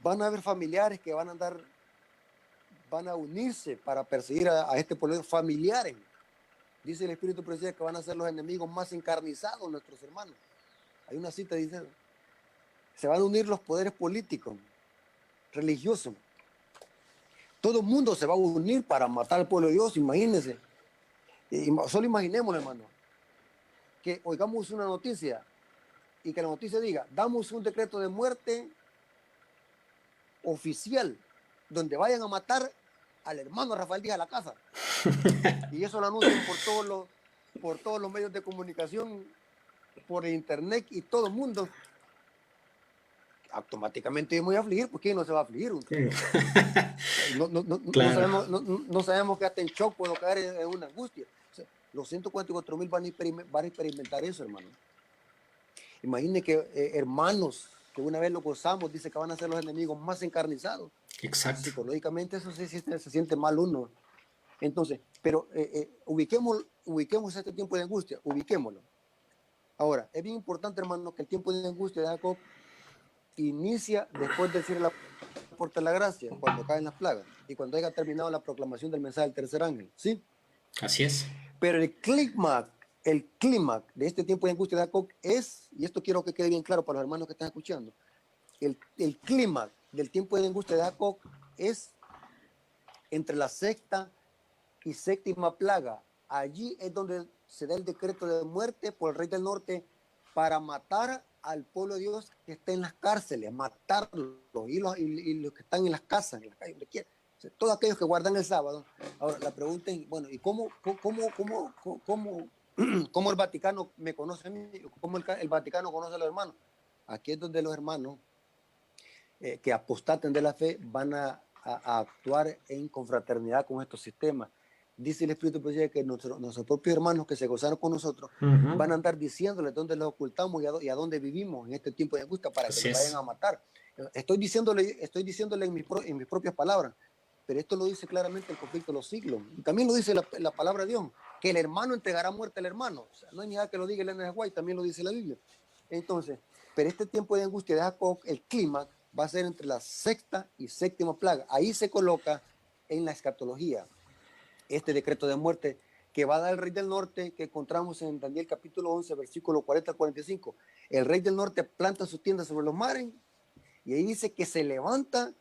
Van a haber familiares que van a unirse para perseguir a este pueblo, familiares. Dice el Espíritu Profecía que van a ser los enemigos más encarnizados, nuestros hermanos. Hay una cita, dice, se van a unir los poderes políticos, religiosos. Todo el mundo se va a unir para matar al pueblo de Dios, imagínense. Solo imaginemos, hermano, que oigamos una noticia y que la noticia diga, damos un decreto de muerte oficial donde vayan a matar al hermano Rafael Díaz a la casa. Y eso lo anuncian por todos los medios de comunicación, por internet, y todo el mundo. Automáticamente yo me voy a afligir, porque ¿quién no se va a afligir? Claro. No sabemos que hasta en shock puedo caer en una angustia. O sea, los 144,000 van a experimentar eso, hermano. Imagine que hermanos que una vez lo gozamos, dice que van a ser los enemigos más encarnizados. Exacto. Psicológicamente eso se siente mal uno. Entonces, pero ubiquemos este tiempo de angustia, ubiquémoslo. Ahora, es bien importante, hermano, que el tiempo de angustia de Jacob inicia después de decir la puerta de la gracia, cuando caen las plagas y cuando haya terminado la proclamación del mensaje del tercer ángel, ¿sí? Así es. Pero el clímax de este tiempo de angustia de Jacob es, y esto quiero que quede bien claro para los hermanos que están escuchando, el clímax del tiempo de angustia de Jacob es entre la sexta y séptima plaga. Allí es donde se da el decreto de muerte por el rey del norte para matar al pueblo de Dios que está en las cárceles, matarlos, y los que están en las casas, en las calles, donde quiera. O sea, todos aquellos que guardan el sábado. Ahora, la pregunta es, bueno, ¿y cómo el Vaticano me conoce a mí? ¿Cómo el Vaticano conoce a los hermanos? Aquí es donde los hermanos que apostaten de la fe van a actuar en confraternidad con estos sistemas. Dice el Espíritu Profético que nuestros propios hermanos que se gozaron con nosotros van a andar diciéndoles dónde los ocultamos y a dónde vivimos en este tiempo de angustia para que nos vayan a matar. Estoy diciéndole en mis propias palabras, pero esto lo dice claramente el conflicto de los siglos. Y también lo dice la palabra de Dios, que el hermano entregará muerte al hermano. O sea, no hay nada que lo diga Elena White, también lo dice la Biblia. Entonces, pero este tiempo de angustia de Jacob, el clima va a ser entre la sexta y séptima plaga. Ahí se coloca en la escatología este decreto de muerte que va a dar el rey del norte, que encontramos en Daniel capítulo 11, versículo 40 al 45. El rey del norte planta su tienda sobre los mares y ahí dice que se levanta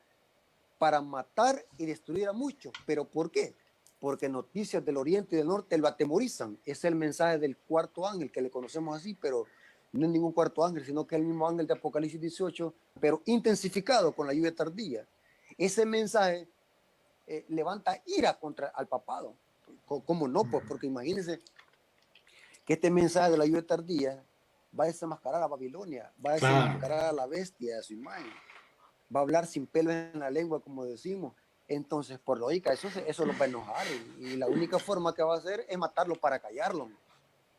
para matar y destruir a muchos. ¿Pero por qué? Porque noticias del oriente y del norte lo atemorizan. Es el mensaje del cuarto ángel, que le conocemos así, pero no es ningún cuarto ángel, sino que es el mismo ángel de Apocalipsis 18, pero intensificado con la lluvia tardía. Ese mensaje levanta ira contra al papado. ¿Cómo no? Pues porque imagínense que este mensaje de la lluvia tardía va a desenmascarar a Babilonia, va a desenmascarar a la bestia, a su imagen, va a hablar sin pelo en la lengua, como decimos. Entonces, por lógica, eso lo va a enojar y la única forma que va a hacer es matarlo para callarlo.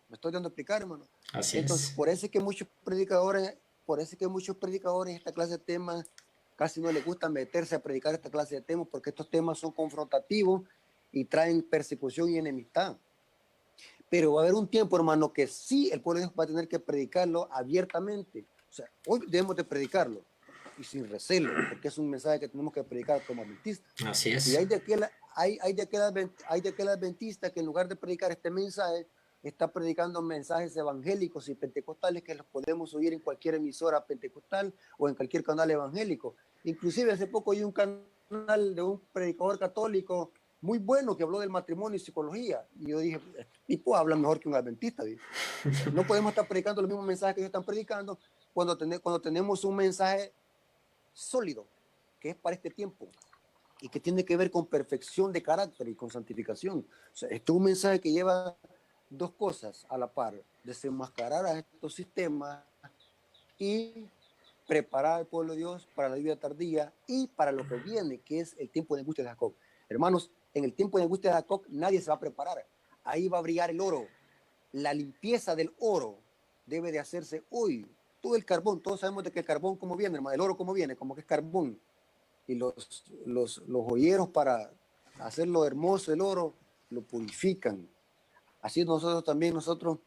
¿Me estoy dando a explicar, hermano? Así Entonces, es. por eso es que muchos predicadores en esta clase de temas casi no les gusta meterse a predicar esta clase de temas, porque estos temas son confrontativos y traen persecución y enemistad. Pero va a haber un tiempo, hermano, que sí el pueblo de Dios va a tener que predicarlo abiertamente. O sea, hoy debemos de predicarlo y sin recelo, porque es un mensaje que tenemos que predicar como adventistas. Así es. Y hay de aquel adventista que en lugar de predicar este mensaje, está predicando mensajes evangélicos y pentecostales que los podemos oír en cualquier emisora pentecostal o en cualquier canal evangélico. Inclusive hace poco hay un canal de un predicador católico muy bueno que habló del matrimonio y psicología. Y yo dije, este tipo habla mejor que un adventista. ¿Sí? No podemos estar predicando los mismos mensajes que ellos están predicando cuando tenemos un mensaje sólido, que es para este tiempo y que tiene que ver con perfección de carácter y con santificación. O sea, esto es un mensaje que lleva dos cosas a la par: desenmascarar a estos sistemas y preparar al pueblo de Dios para la lluvia tardía y para lo que viene, que es el tiempo de angustia de Jacob. Hermanos, en el tiempo de angustia de Jacob nadie se va a preparar. Ahí va a brillar el oro. La limpieza del oro debe de hacerse hoy. Todo el carbón, todos sabemos de que el carbón cómo viene, hermano, el oro cómo viene, como que es carbón. Y los joyeros, para hacerlo hermoso el oro, lo purifican. Así nosotros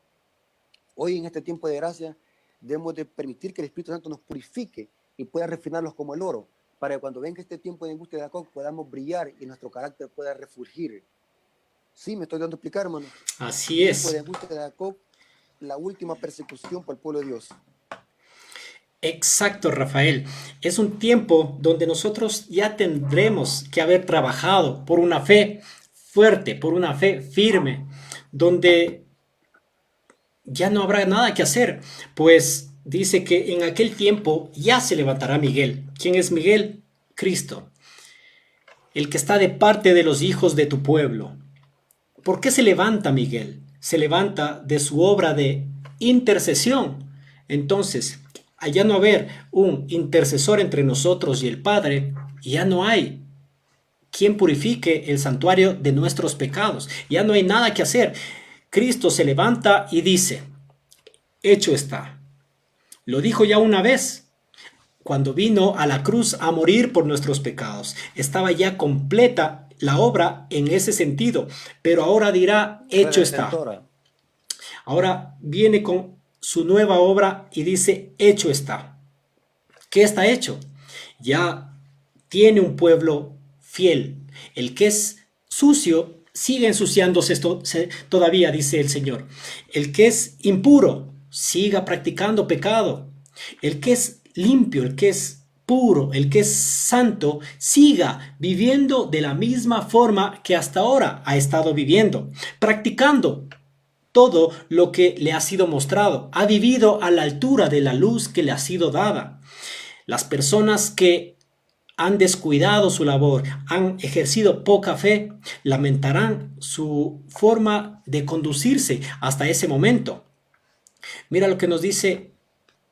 hoy en este tiempo de gracia debemos de permitir que el Espíritu Santo nos purifique y pueda refinarlos como el oro, para que cuando venga este tiempo de angustia de Jacob podamos brillar y nuestro carácter pueda refulgir. Sí, me estoy dando a explicar, hermano. Así es. El tiempo de angustia de Jacob, la última persecución por el pueblo de Dios. Exacto, Rafael. Es un tiempo donde nosotros ya tendremos que haber trabajado por una fe fuerte, por una fe firme, donde ya no habrá nada que hacer, pues dice que en aquel tiempo ya se levantará Miguel. ¿Quién es Miguel? Cristo, el que está de parte de los hijos de tu pueblo. ¿Por qué se levanta Miguel? Se levanta de su obra de intercesión. Entonces, al ya no haber un intercesor entre nosotros y el Padre, ya no hay quien purifique el santuario de nuestros pecados. Ya no hay nada que hacer. Cristo se levanta y dice, hecho está. Lo dijo ya una vez, cuando vino a la cruz a morir por nuestros pecados. Estaba ya completa la obra en ese sentido, pero ahora dirá, hecho está. Ahora viene con su nueva obra y dice, hecho está. ¿Qué está hecho? Ya tiene un pueblo fiel. El que es sucio sigue ensuciándose esto todavía, dice el Señor. El que es impuro siga practicando pecado. El que es limpio, el que es puro, el que es santo, siga viviendo de la misma forma que hasta ahora ha estado viviendo, practicando todo lo que le ha sido mostrado. Ha vivido a la altura de la luz que le ha sido dada. Las personas que han descuidado su labor, han ejercido poca fe, lamentarán su forma de conducirse hasta ese momento. Mira lo que nos dice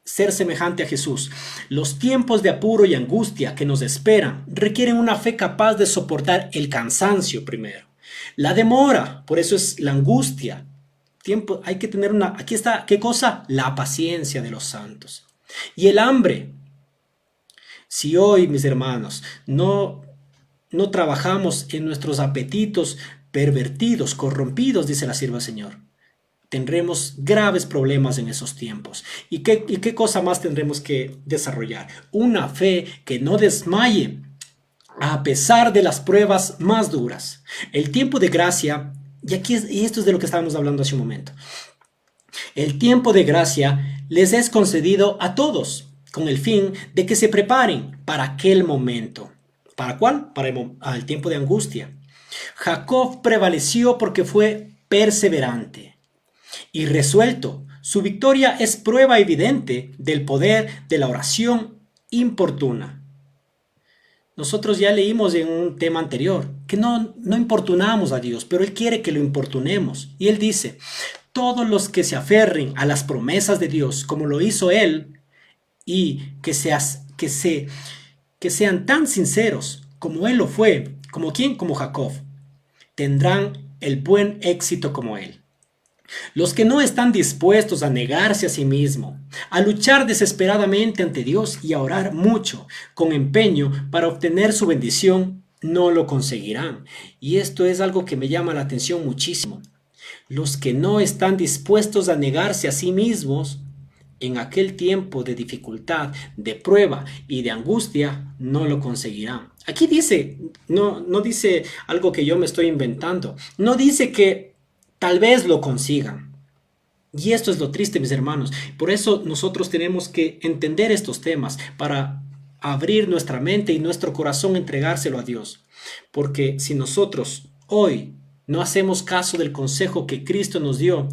ser semejante a Jesús. Los tiempos de apuro y angustia que nos esperan requieren una fe capaz de soportar el cansancio primero. La demora, por eso es la angustia. Tiempo, hay que tener una, aquí está, ¿qué cosa? La paciencia de los santos. Y el hambre. Si hoy, mis hermanos, no trabajamos en nuestros apetitos pervertidos, corrompidos, dice la sierva del Señor, tendremos graves problemas en esos tiempos. ¿Y qué cosa más tendremos que desarrollar? Una fe que no desmaye a pesar de las pruebas más duras. El tiempo de gracia, y esto es de lo que estábamos hablando hace un momento. El tiempo de gracia les es concedido a todos, con el fin de que se preparen para aquel momento. ¿Para cuál? Para el tiempo de angustia. Jacob prevaleció porque fue perseverante y resuelto. Su victoria es prueba evidente del poder de la oración importuna. Nosotros ya leímos en un tema anterior que no importunamos a Dios, pero Él quiere que lo importunemos. Y Él dice, todos los que se aferren a las promesas de Dios, como lo hizo Él, y que sean tan sinceros como Él lo fue, como ¿quién? Como Jacob, tendrán el buen éxito como Él. Los que no están dispuestos a negarse a sí mismo, a luchar desesperadamente ante Dios y a orar mucho, con empeño para obtener su bendición, no lo conseguirán. Y esto es algo que me llama la atención muchísimo. Los que no están dispuestos a negarse a sí mismos, en aquel tiempo de dificultad, de prueba y de angustia, no lo conseguirán. Aquí dice, no dice algo que yo me estoy inventando. No dice que tal vez lo consigan. Y esto es lo triste, mis hermanos. Por eso nosotros tenemos que entender estos temas para abrir nuestra mente y nuestro corazón, entregárselo a Dios. Porque si nosotros hoy no hacemos caso del consejo que Cristo nos dio,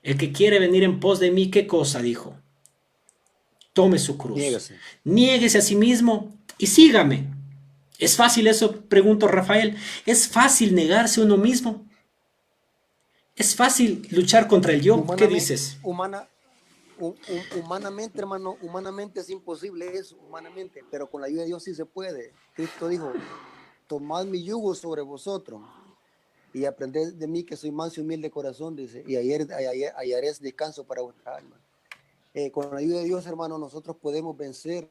el que quiere venir en pos de mí, ¿qué cosa dijo? Tome su cruz. Niéguese a sí mismo y sígame. ¿Es fácil eso? Pregunto Rafael. ¿Es fácil negarse a uno mismo? ¿Es fácil luchar contra el yo? ¿Qué dices? Humanamente, hermano, humanamente es imposible eso, humanamente, pero con la ayuda de Dios sí se puede. Cristo dijo, tomad mi yugo sobre vosotros y aprended de mí que soy manso y humilde de corazón, dice, y hallaréis descanso para vuestra alma. Con la ayuda de Dios, hermano, nosotros podemos vencer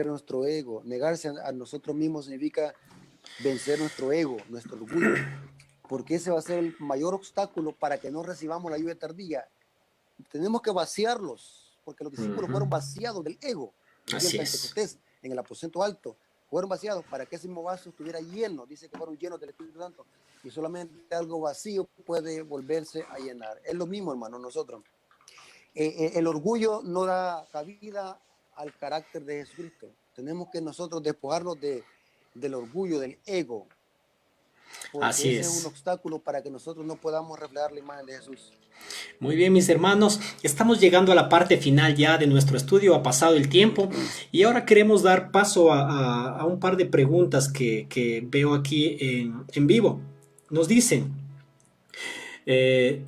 nuestro ego. Negarse a nosotros mismos significa vencer nuestro ego, nuestro orgullo, porque ese va a ser el mayor obstáculo para que no recibamos la ayuda tardía. Tenemos que vaciarlos, porque los discípulos fueron vaciados del ego. Así es. En el aposento alto, fueron vaciados para que ese mismo vaso estuviera lleno. Dice que fueron llenos del Espíritu Santo. Y solamente algo vacío puede volverse a llenar. Es lo mismo, hermano, nosotros. El orgullo no da cabida al carácter de Jesucristo. Tenemos que nosotros despojarnos del orgullo, del ego. porque Así ese es un es. obstáculo para que nosotros no podamos reflejar la imagen de Jesús. Muy bien, mis hermanos, estamos llegando a la parte final ya de nuestro estudio, ha pasado el tiempo y ahora queremos dar paso a un par de preguntas que veo aquí en vivo. Nos dicen, eh,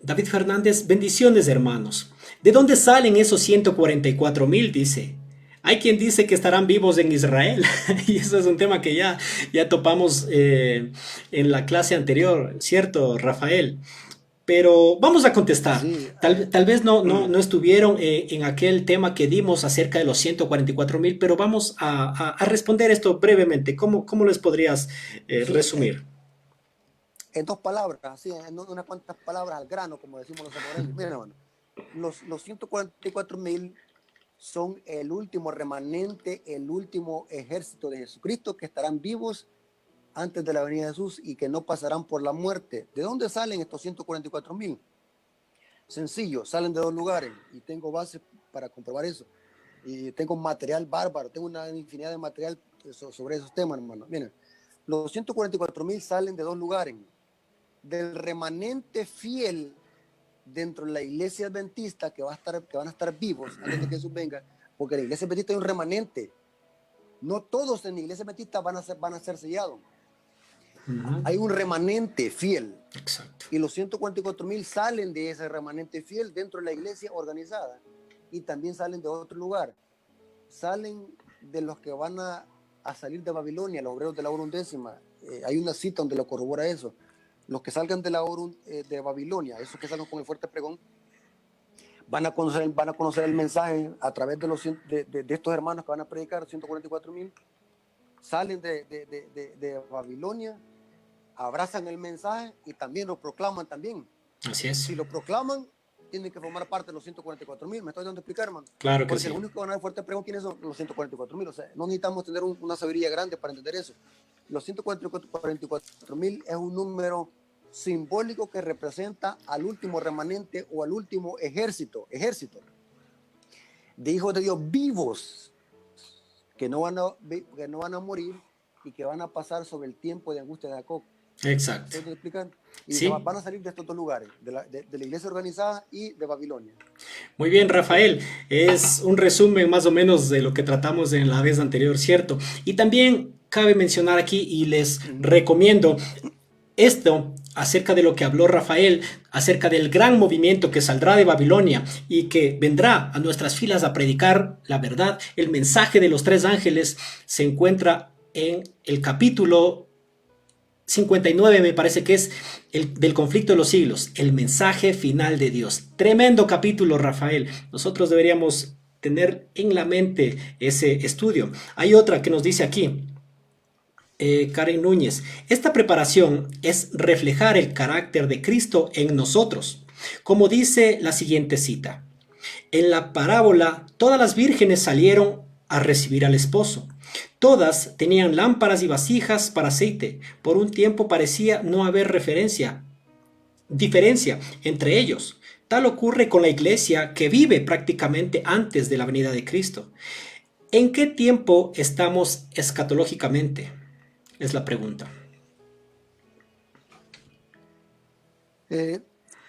David Fernández, bendiciones hermanos. ¿De dónde salen esos 144,000? Dice. Hay quien dice que estarán vivos en Israel y eso es un tema que ya topamos en la clase anterior, ¿cierto, Rafael? Pero vamos a contestar. Sí, Tal vez no estuvieron en aquel tema que dimos acerca de los 144,000, pero vamos a responder esto brevemente. ¿Cómo les podrías sí, resumir? en dos palabras, sí, en unas cuantas palabras al grano, como decimos los salvadoreños. Miren, hermano, los 144,000 son el último remanente, el último ejército de Jesucristo que estarán vivos antes de la venida de Jesús y que no pasarán por la muerte. ¿De dónde salen estos 144,000? Sencillo, salen de dos lugares y tengo bases para comprobar eso. Y tengo material bárbaro, tengo una infinidad de material sobre esos temas, hermano. Miren, los 144,000 salen de dos lugares. Del remanente fiel dentro de la iglesia adventista que van a estar vivos antes de que Jesús venga, porque en la iglesia adventista hay un remanente. No todos en la iglesia adventista van a ser sellados. Ujú. Hay un remanente fiel. Exacto. Y los 144,000 salen de ese remanente fiel dentro de la iglesia organizada. Y también salen de otro lugar. Salen de los que van a salir de Babilonia, los obreros de la hora undécima. Hay una cita donde lo corrobora eso. Los que salgan de la hora de Babilonia, esos que salgan con el fuerte pregón, van a conocer el mensaje a través de estos hermanos que van a predicar, 144,000. Salen de Babilonia, abrazan el mensaje y también lo proclaman también. Así es. Si lo proclaman, tienen que formar parte de los 144,000. ¿Me estoy dando a explicar, hermano? Claro que Porque sí. los únicos que van a dar fuerte pregón, ¿quiénes son? Los 144,000. O sea, no necesitamos tener una sabiduría grande para entender eso. Los 144,000 es un número simbólico que representa al último remanente o al último ejército de hijos de Dios vivos que no van a morir y que van a pasar sobre el tiempo de angustia de Jacob. Exacto. ¿Puedo explicar? Y Sí. van a salir de estos dos lugares, de la iglesia organizada y de Babilonia. Muy bien, Rafael. Es un resumen más o menos de lo que tratamos en la vez anterior, ¿cierto? Y también cabe mencionar aquí y les recomiendo esto acerca de lo que habló Rafael, acerca del gran movimiento que saldrá de Babilonia y que vendrá a nuestras filas a predicar la verdad. El mensaje de los tres ángeles se encuentra en el capítulo 59, me parece que es el del conflicto de los siglos, el mensaje final de Dios. Tremendo capítulo, Rafael. Nosotros deberíamos tener en la mente ese estudio. Hay otra que nos dice aquí, Karen Núñez, esta preparación es reflejar el carácter de Cristo en nosotros. Como dice la siguiente cita, en la parábola todas las vírgenes salieron a recibir al esposo. Todas tenían lámparas y vasijas para aceite. Por un tiempo parecía no haber diferencia entre ellos. Tal ocurre con la iglesia que vive prácticamente antes de la venida de Cristo. ¿En qué tiempo estamos escatológicamente? Es la pregunta.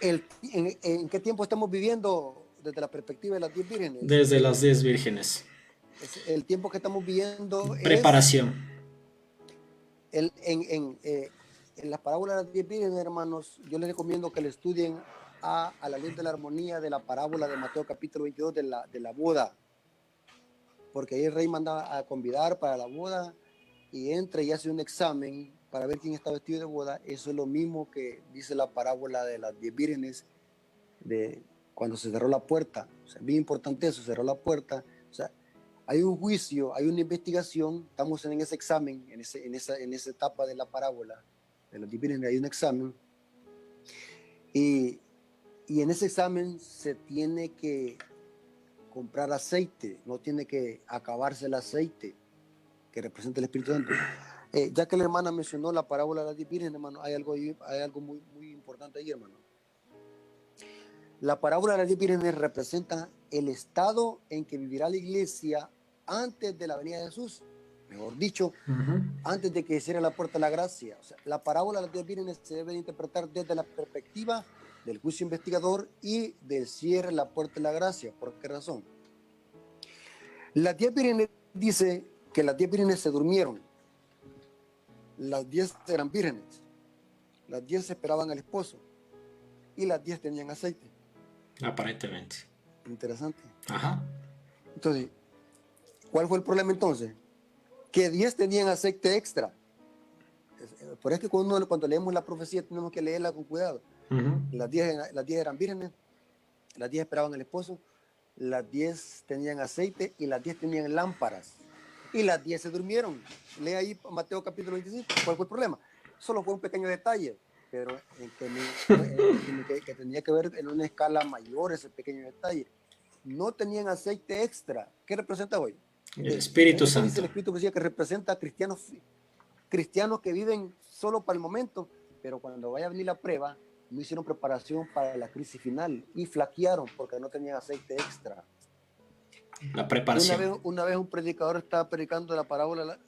¿En qué tiempo estamos viviendo desde la perspectiva de las 10 vírgenes? Desde las 10 vírgenes. El tiempo que estamos viviendo Preparación. en las parábolas de las 10 vírgenes, hermanos, yo les recomiendo que le estudien a la ley de la armonía de la parábola de Mateo capítulo 22 de la boda. Porque ahí el rey manda a convidar para la boda y entra y hace un examen para ver quién está vestido de boda. Eso es lo mismo que dice la parábola de las 10 vírgenes de cuando se cerró la puerta. O sea, bien importante eso, cerró la puerta. O sea, hay un juicio, hay una investigación, estamos en ese examen, en esa etapa de la parábola de las 10 vírgenes, hay un examen. Y en ese examen se tiene que comprar aceite, no tiene que acabarse el aceite que representa el Espíritu Santo. Ya que la hermana mencionó la parábola de las 10 vírgenes, hermano, hay algo muy, muy importante ahí, hermano. La parábola de las 10 vírgenes representa el estado en que vivirá la iglesia antes de la venida de Jesús. Mejor dicho, antes de que cierre la puerta de la gracia. O sea, la parábola de las 10 vírgenes se debe interpretar desde la perspectiva del juicio investigador y del cierre de la puerta de la gracia. ¿Por qué razón? Las 10 vírgenes dice que las 10 vírgenes se durmieron. Las 10 eran vírgenes. Las 10 esperaban al esposo. Y las 10 tenían aceite. Aparentemente. Interesante. Ajá. Entonces, ¿cuál fue el problema entonces? Que 10 tenían aceite extra. Por eso que cuando leemos la profecía tenemos que leerla con cuidado. Las 10 eran vírgenes, las 10 esperaban al esposo, las 10 tenían aceite y las 10 tenían lámparas. Y las 10 se durmieron. Lee ahí Mateo capítulo 25. ¿Cuál fue el problema? Solo fue un pequeño detalle, pero que tenía que ver en una escala mayor ese pequeño detalle. No tenían aceite extra. ¿Qué representa hoy? El Espíritu Dice Santo. el Espíritu decía que representa a cristianos que viven solo para el momento, pero cuando vaya a venir la prueba, no hicieron preparación para la crisis final y flaquearon porque no tenían aceite extra. La preparación. Una vez un predicador estaba predicando la parábola,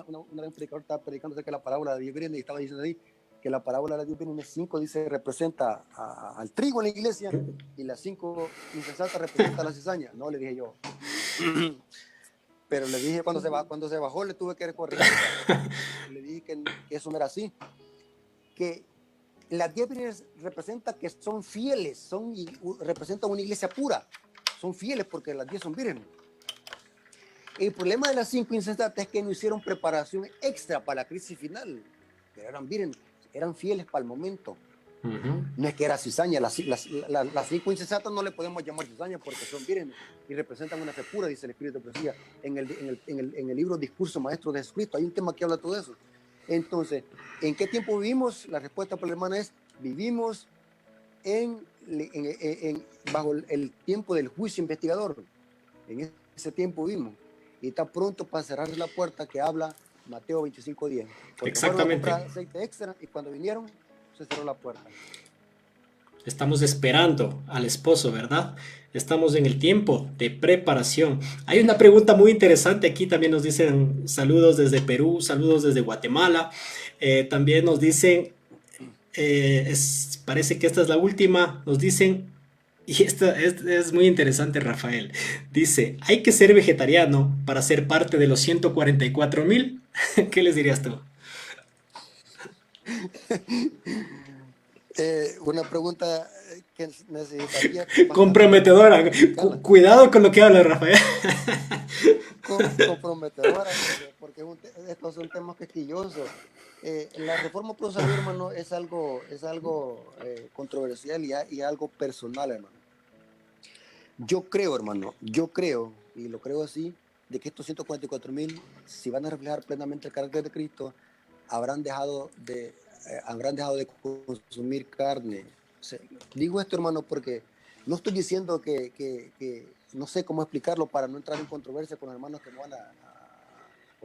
una vez un predicador estaba predicando acerca de la parábola de 10 vírgenes y estaba diciendo ahí que la parábola de las 10 vírgenes 5 dice representa al trigo en la iglesia y las 5 insensatas representa a la cizaña. No, le dije yo. Pero le dije cuando se bajó le tuve que corregir. Le dije que eso no era así. Que las 10 vírgenes representan que son fieles, representan una iglesia pura. Son fieles porque las 10 son vírgenes. El problema de las 5 insensatas es que no hicieron preparación extra para la crisis final. Pero eran vírgenes, eran fieles para el momento. No es que era cizaña. Las 5 insensatas no le podemos llamar cizaña porque son vírgenes y representan una fe pura, dice el Espíritu de Profecía. En el libro Discurso Maestro de Jesucristo hay un tema que habla de todo eso. Entonces, ¿en qué tiempo vivimos? La respuesta por la hermana es: vivimos bajo el tiempo del juicio investigador. En ese tiempo vivimos. Y está pronto para cerrar la puerta que habla Mateo 25:10. Exactamente. Fueron a comprar aceite extra y cuando vinieron se cerró la puerta. Estamos esperando al esposo, ¿verdad? Estamos en el tiempo de preparación. Hay una pregunta muy interesante aquí. También nos dicen saludos desde Perú, saludos desde Guatemala. También nos dicen, parece que esta es la última. Nos dicen, y esta es muy interesante, Rafael. Dice, ¿hay que ser vegetariano para ser parte de los 144,000? ¿Qué les dirías tú? Una pregunta que necesitaría comprometedora. Cuidado con lo que habla, Rafael. Comprometedora, porque estos son temas quisquillosos. La reforma pro salud, hermano, es algo controversial y algo personal, hermano. Yo creo, hermano, y lo creo así, de que estos 144,000, si van a reflejar plenamente el carácter de Cristo, habrán dejado de consumir carne. O sea, digo esto, hermano, porque no estoy diciendo que no sé cómo explicarlo para no entrar en controversia con hermanos que no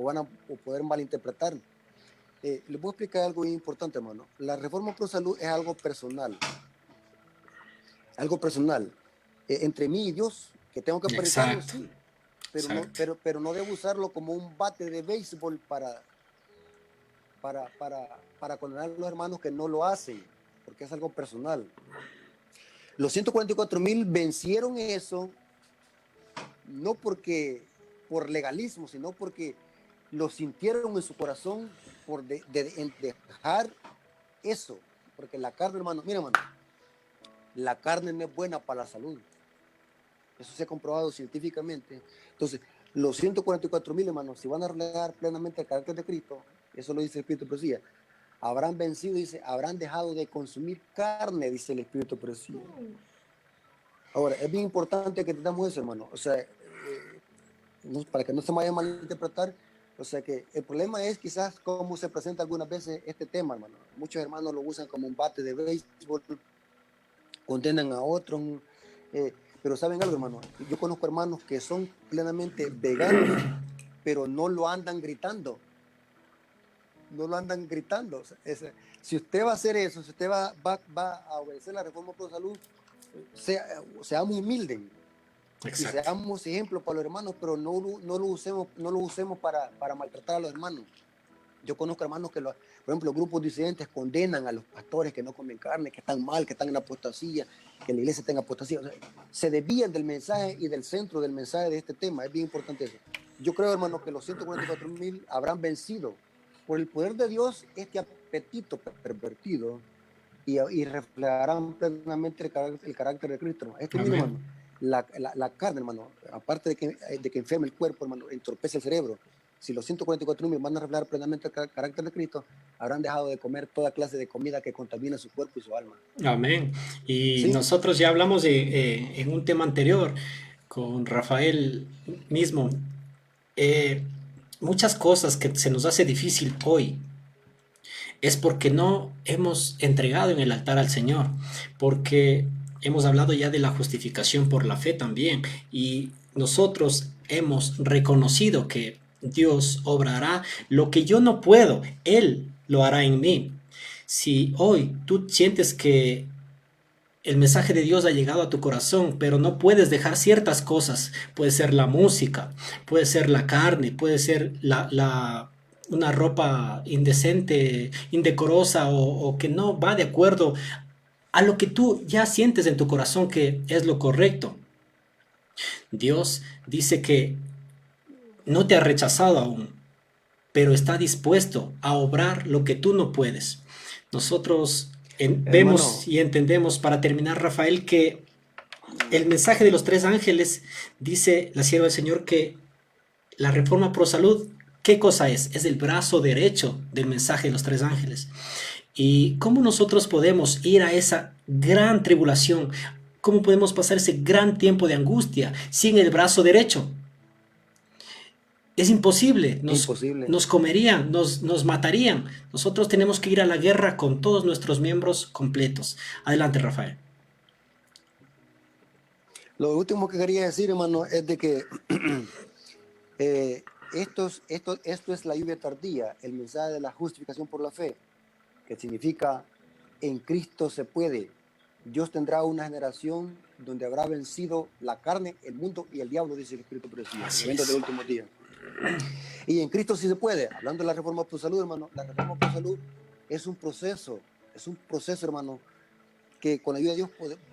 van a poder malinterpretar. Les voy a explicar algo muy importante, hermano. La reforma pro salud es algo personal. Algo personal. Entre mí y Dios, que tengo que predicarlo, sí. Pero no debo usarlo como un bate de béisbol para condenar a los hermanos que no lo hacen, porque es algo personal. Los 144,000 vencieron eso, no por legalismo, sino porque lo sintieron en su corazón por dejar eso, porque la carne, hermano, mira, hermano, la carne no es buena para la salud. Eso se ha comprobado científicamente. Entonces, los 144,000, hermanos, si van a reflejar plenamente el carácter de Cristo, eso lo dice el Espíritu de Profecía, habrán vencido, dice, habrán dejado de consumir carne, dice el Espíritu de Profecía. Ahora, es bien importante que entendamos eso, hermano. O sea, para que no se me vaya a malinterpretar, o sea que el problema es quizás cómo se presenta algunas veces este tema, hermano. Muchos hermanos lo usan como un bate de béisbol, condenan a otros, pero ¿saben algo, hermano? Yo conozco hermanos que son plenamente veganos, pero no lo andan gritando. No lo andan gritando. O sea, si usted va a hacer eso, si usted va a obedecer la reforma pro salud, seamos humildes. y Exacto. seamos ejemplo para los hermanos, pero no lo usemos para maltratar a los hermanos. Yo conozco hermanos que, por ejemplo, grupos disidentes condenan a los pastores que no comen carne, que están mal, que están en apostasía, que la iglesia tenga apostasía. O sea, se desvían del mensaje y del centro del mensaje de este tema. Es bien importante eso. Yo creo, hermano, que los 144,000 habrán vencido por el poder de Dios este apetito pervertido y reflejarán plenamente el carácter de Cristo. Esto mismo, hermano, la carne, hermano, aparte de que enferma el cuerpo, hermano, entorpece el cerebro. Si los 144,000 van a reflejar plenamente el carácter de Cristo, habrán dejado de comer toda clase de comida que contamina su cuerpo y su alma. Amén. Y ¿Sí? nosotros ya hablamos en un tema anterior con Rafael mismo, muchas cosas que se nos hace difícil hoy es porque no hemos entregado en el altar al Señor, porque hemos hablado ya de la justificación por la fe también, y nosotros hemos reconocido que Dios obrará lo que yo no puedo, Él lo hará en mí. Si hoy tú sientes que el mensaje de Dios ha llegado a tu corazón, pero no puedes dejar ciertas cosas, puede ser la música, puede ser la carne, puede ser una ropa indecente, indecorosa o que no va de acuerdo a lo que tú ya sientes en tu corazón que es lo correcto. Dios dice que no te ha rechazado aún, pero está dispuesto a obrar lo que tú no puedes. Nosotros vemos y entendemos, para terminar, Rafael, que el mensaje de los 3 ángeles, dice la sierva del Señor, que la reforma pro salud, ¿qué cosa es? Es el brazo derecho del mensaje de los 3 ángeles. ¿Y cómo nosotros podemos ir a esa gran tribulación? ¿Cómo podemos pasar ese gran tiempo de angustia sin el brazo derecho? Es imposible, nos comerían, nos matarían. Nosotros tenemos que ir a la guerra con todos nuestros miembros completos. Adelante, Rafael. Lo último que quería decir, hermano, es de que esto es la lluvia tardía, el mensaje de la justificación por la fe, que significa en Cristo se puede. Dios tendrá una generación donde habrá vencido la carne, el mundo y el diablo, dice el Espíritu Precioso, en el evento del último día. Y en Cristo sí se puede. Hablando de la reforma por salud, hermano, la reforma por salud es un proceso, hermano, que con la ayuda de Dios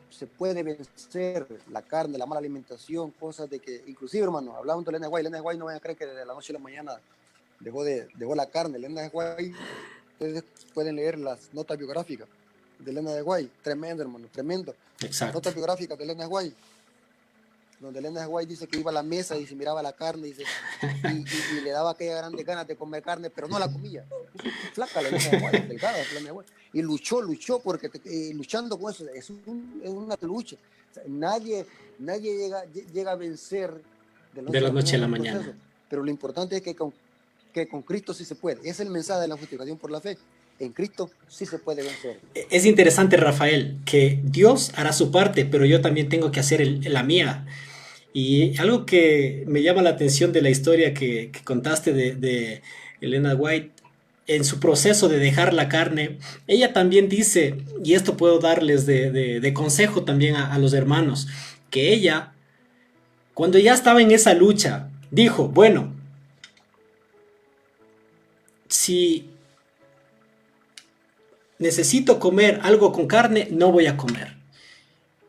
se puede vencer la carne, la mala alimentación, cosas de que, inclusive, hermano, hablando de Elena White no vayan a creer que de la noche a la mañana dejó la carne. Elena White, ustedes pueden leer las notas biográficas de Elena White, tremendo, hermano, tremendo. Exacto. Notas biográficas de Elena White, donde Elena White dice que iba a la mesa y se miraba la carne y le daba aquellas grandes ganas de comer carne, pero no la comía. Flaca la Elena White, delgada la Elena White. Y luchó porque luchando con eso es una lucha. O sea, nadie llega a vencer de la noche a la mañana. Proceso. Pero lo importante es que con Cristo sí se puede. Es el mensaje de la justificación por la fe. En Cristo sí se puede vencer. Es interesante, Rafael, que Dios hará su parte, pero yo también tengo que hacer la mía. Y algo que me llama la atención de la historia que contaste de Elena White, en su proceso de dejar la carne, ella también dice, y esto puedo darles de consejo también a los hermanos, que ella, cuando ya estaba en esa lucha, dijo, bueno, si necesito comer algo con carne, no voy a comer.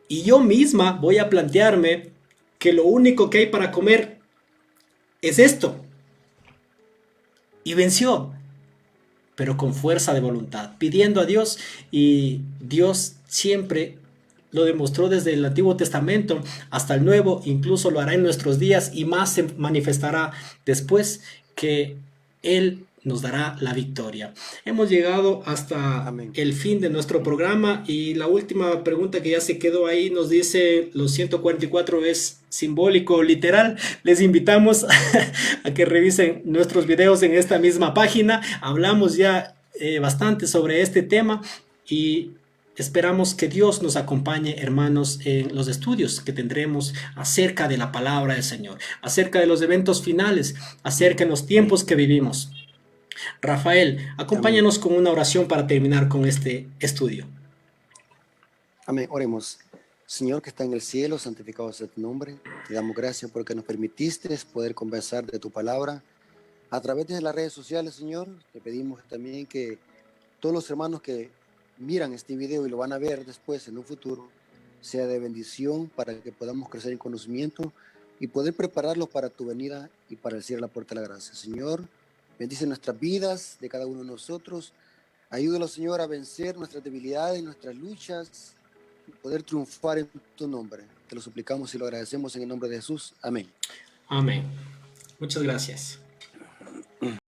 Y yo misma voy a plantearme que lo único que hay para comer es esto. Y venció, pero con fuerza de voluntad, pidiendo a Dios, y Dios siempre lo demostró desde el Antiguo Testamento hasta el Nuevo, incluso lo hará en nuestros días y más se manifestará después, que Él nos dará la victoria. Hemos llegado hasta el fin de nuestro programa, y la última pregunta que ya se quedó ahí nos dice, los 144 es simbólico, literal. Les invitamos a que revisen nuestros videos en esta misma página. Hablamos ya bastante sobre este tema y esperamos que Dios nos acompañe, hermanos, en los estudios que tendremos acerca de la palabra del Señor, acerca de los eventos finales, acerca de los tiempos que vivimos. Rafael, acompáñanos con una oración para terminar con este estudio. Amén, oremos. Señor que está en el cielo, santificado sea tu nombre. Te damos gracias porque nos permitiste poder conversar de tu palabra a través de las redes sociales, Señor. Te pedimos también que todos los hermanos que miran este video y lo van a ver después en un futuro, sea de bendición para que podamos crecer en conocimiento y poder prepararlos para tu venida y para el cierre de la puerta de la gracia. Señor, bendice nuestras vidas de cada uno de nosotros. Ayúdanos, Señor, a vencer nuestras debilidades, nuestras luchas y poder triunfar en tu nombre. Te lo suplicamos y lo agradecemos en el nombre de Jesús. Amén. Amén. Muchas gracias.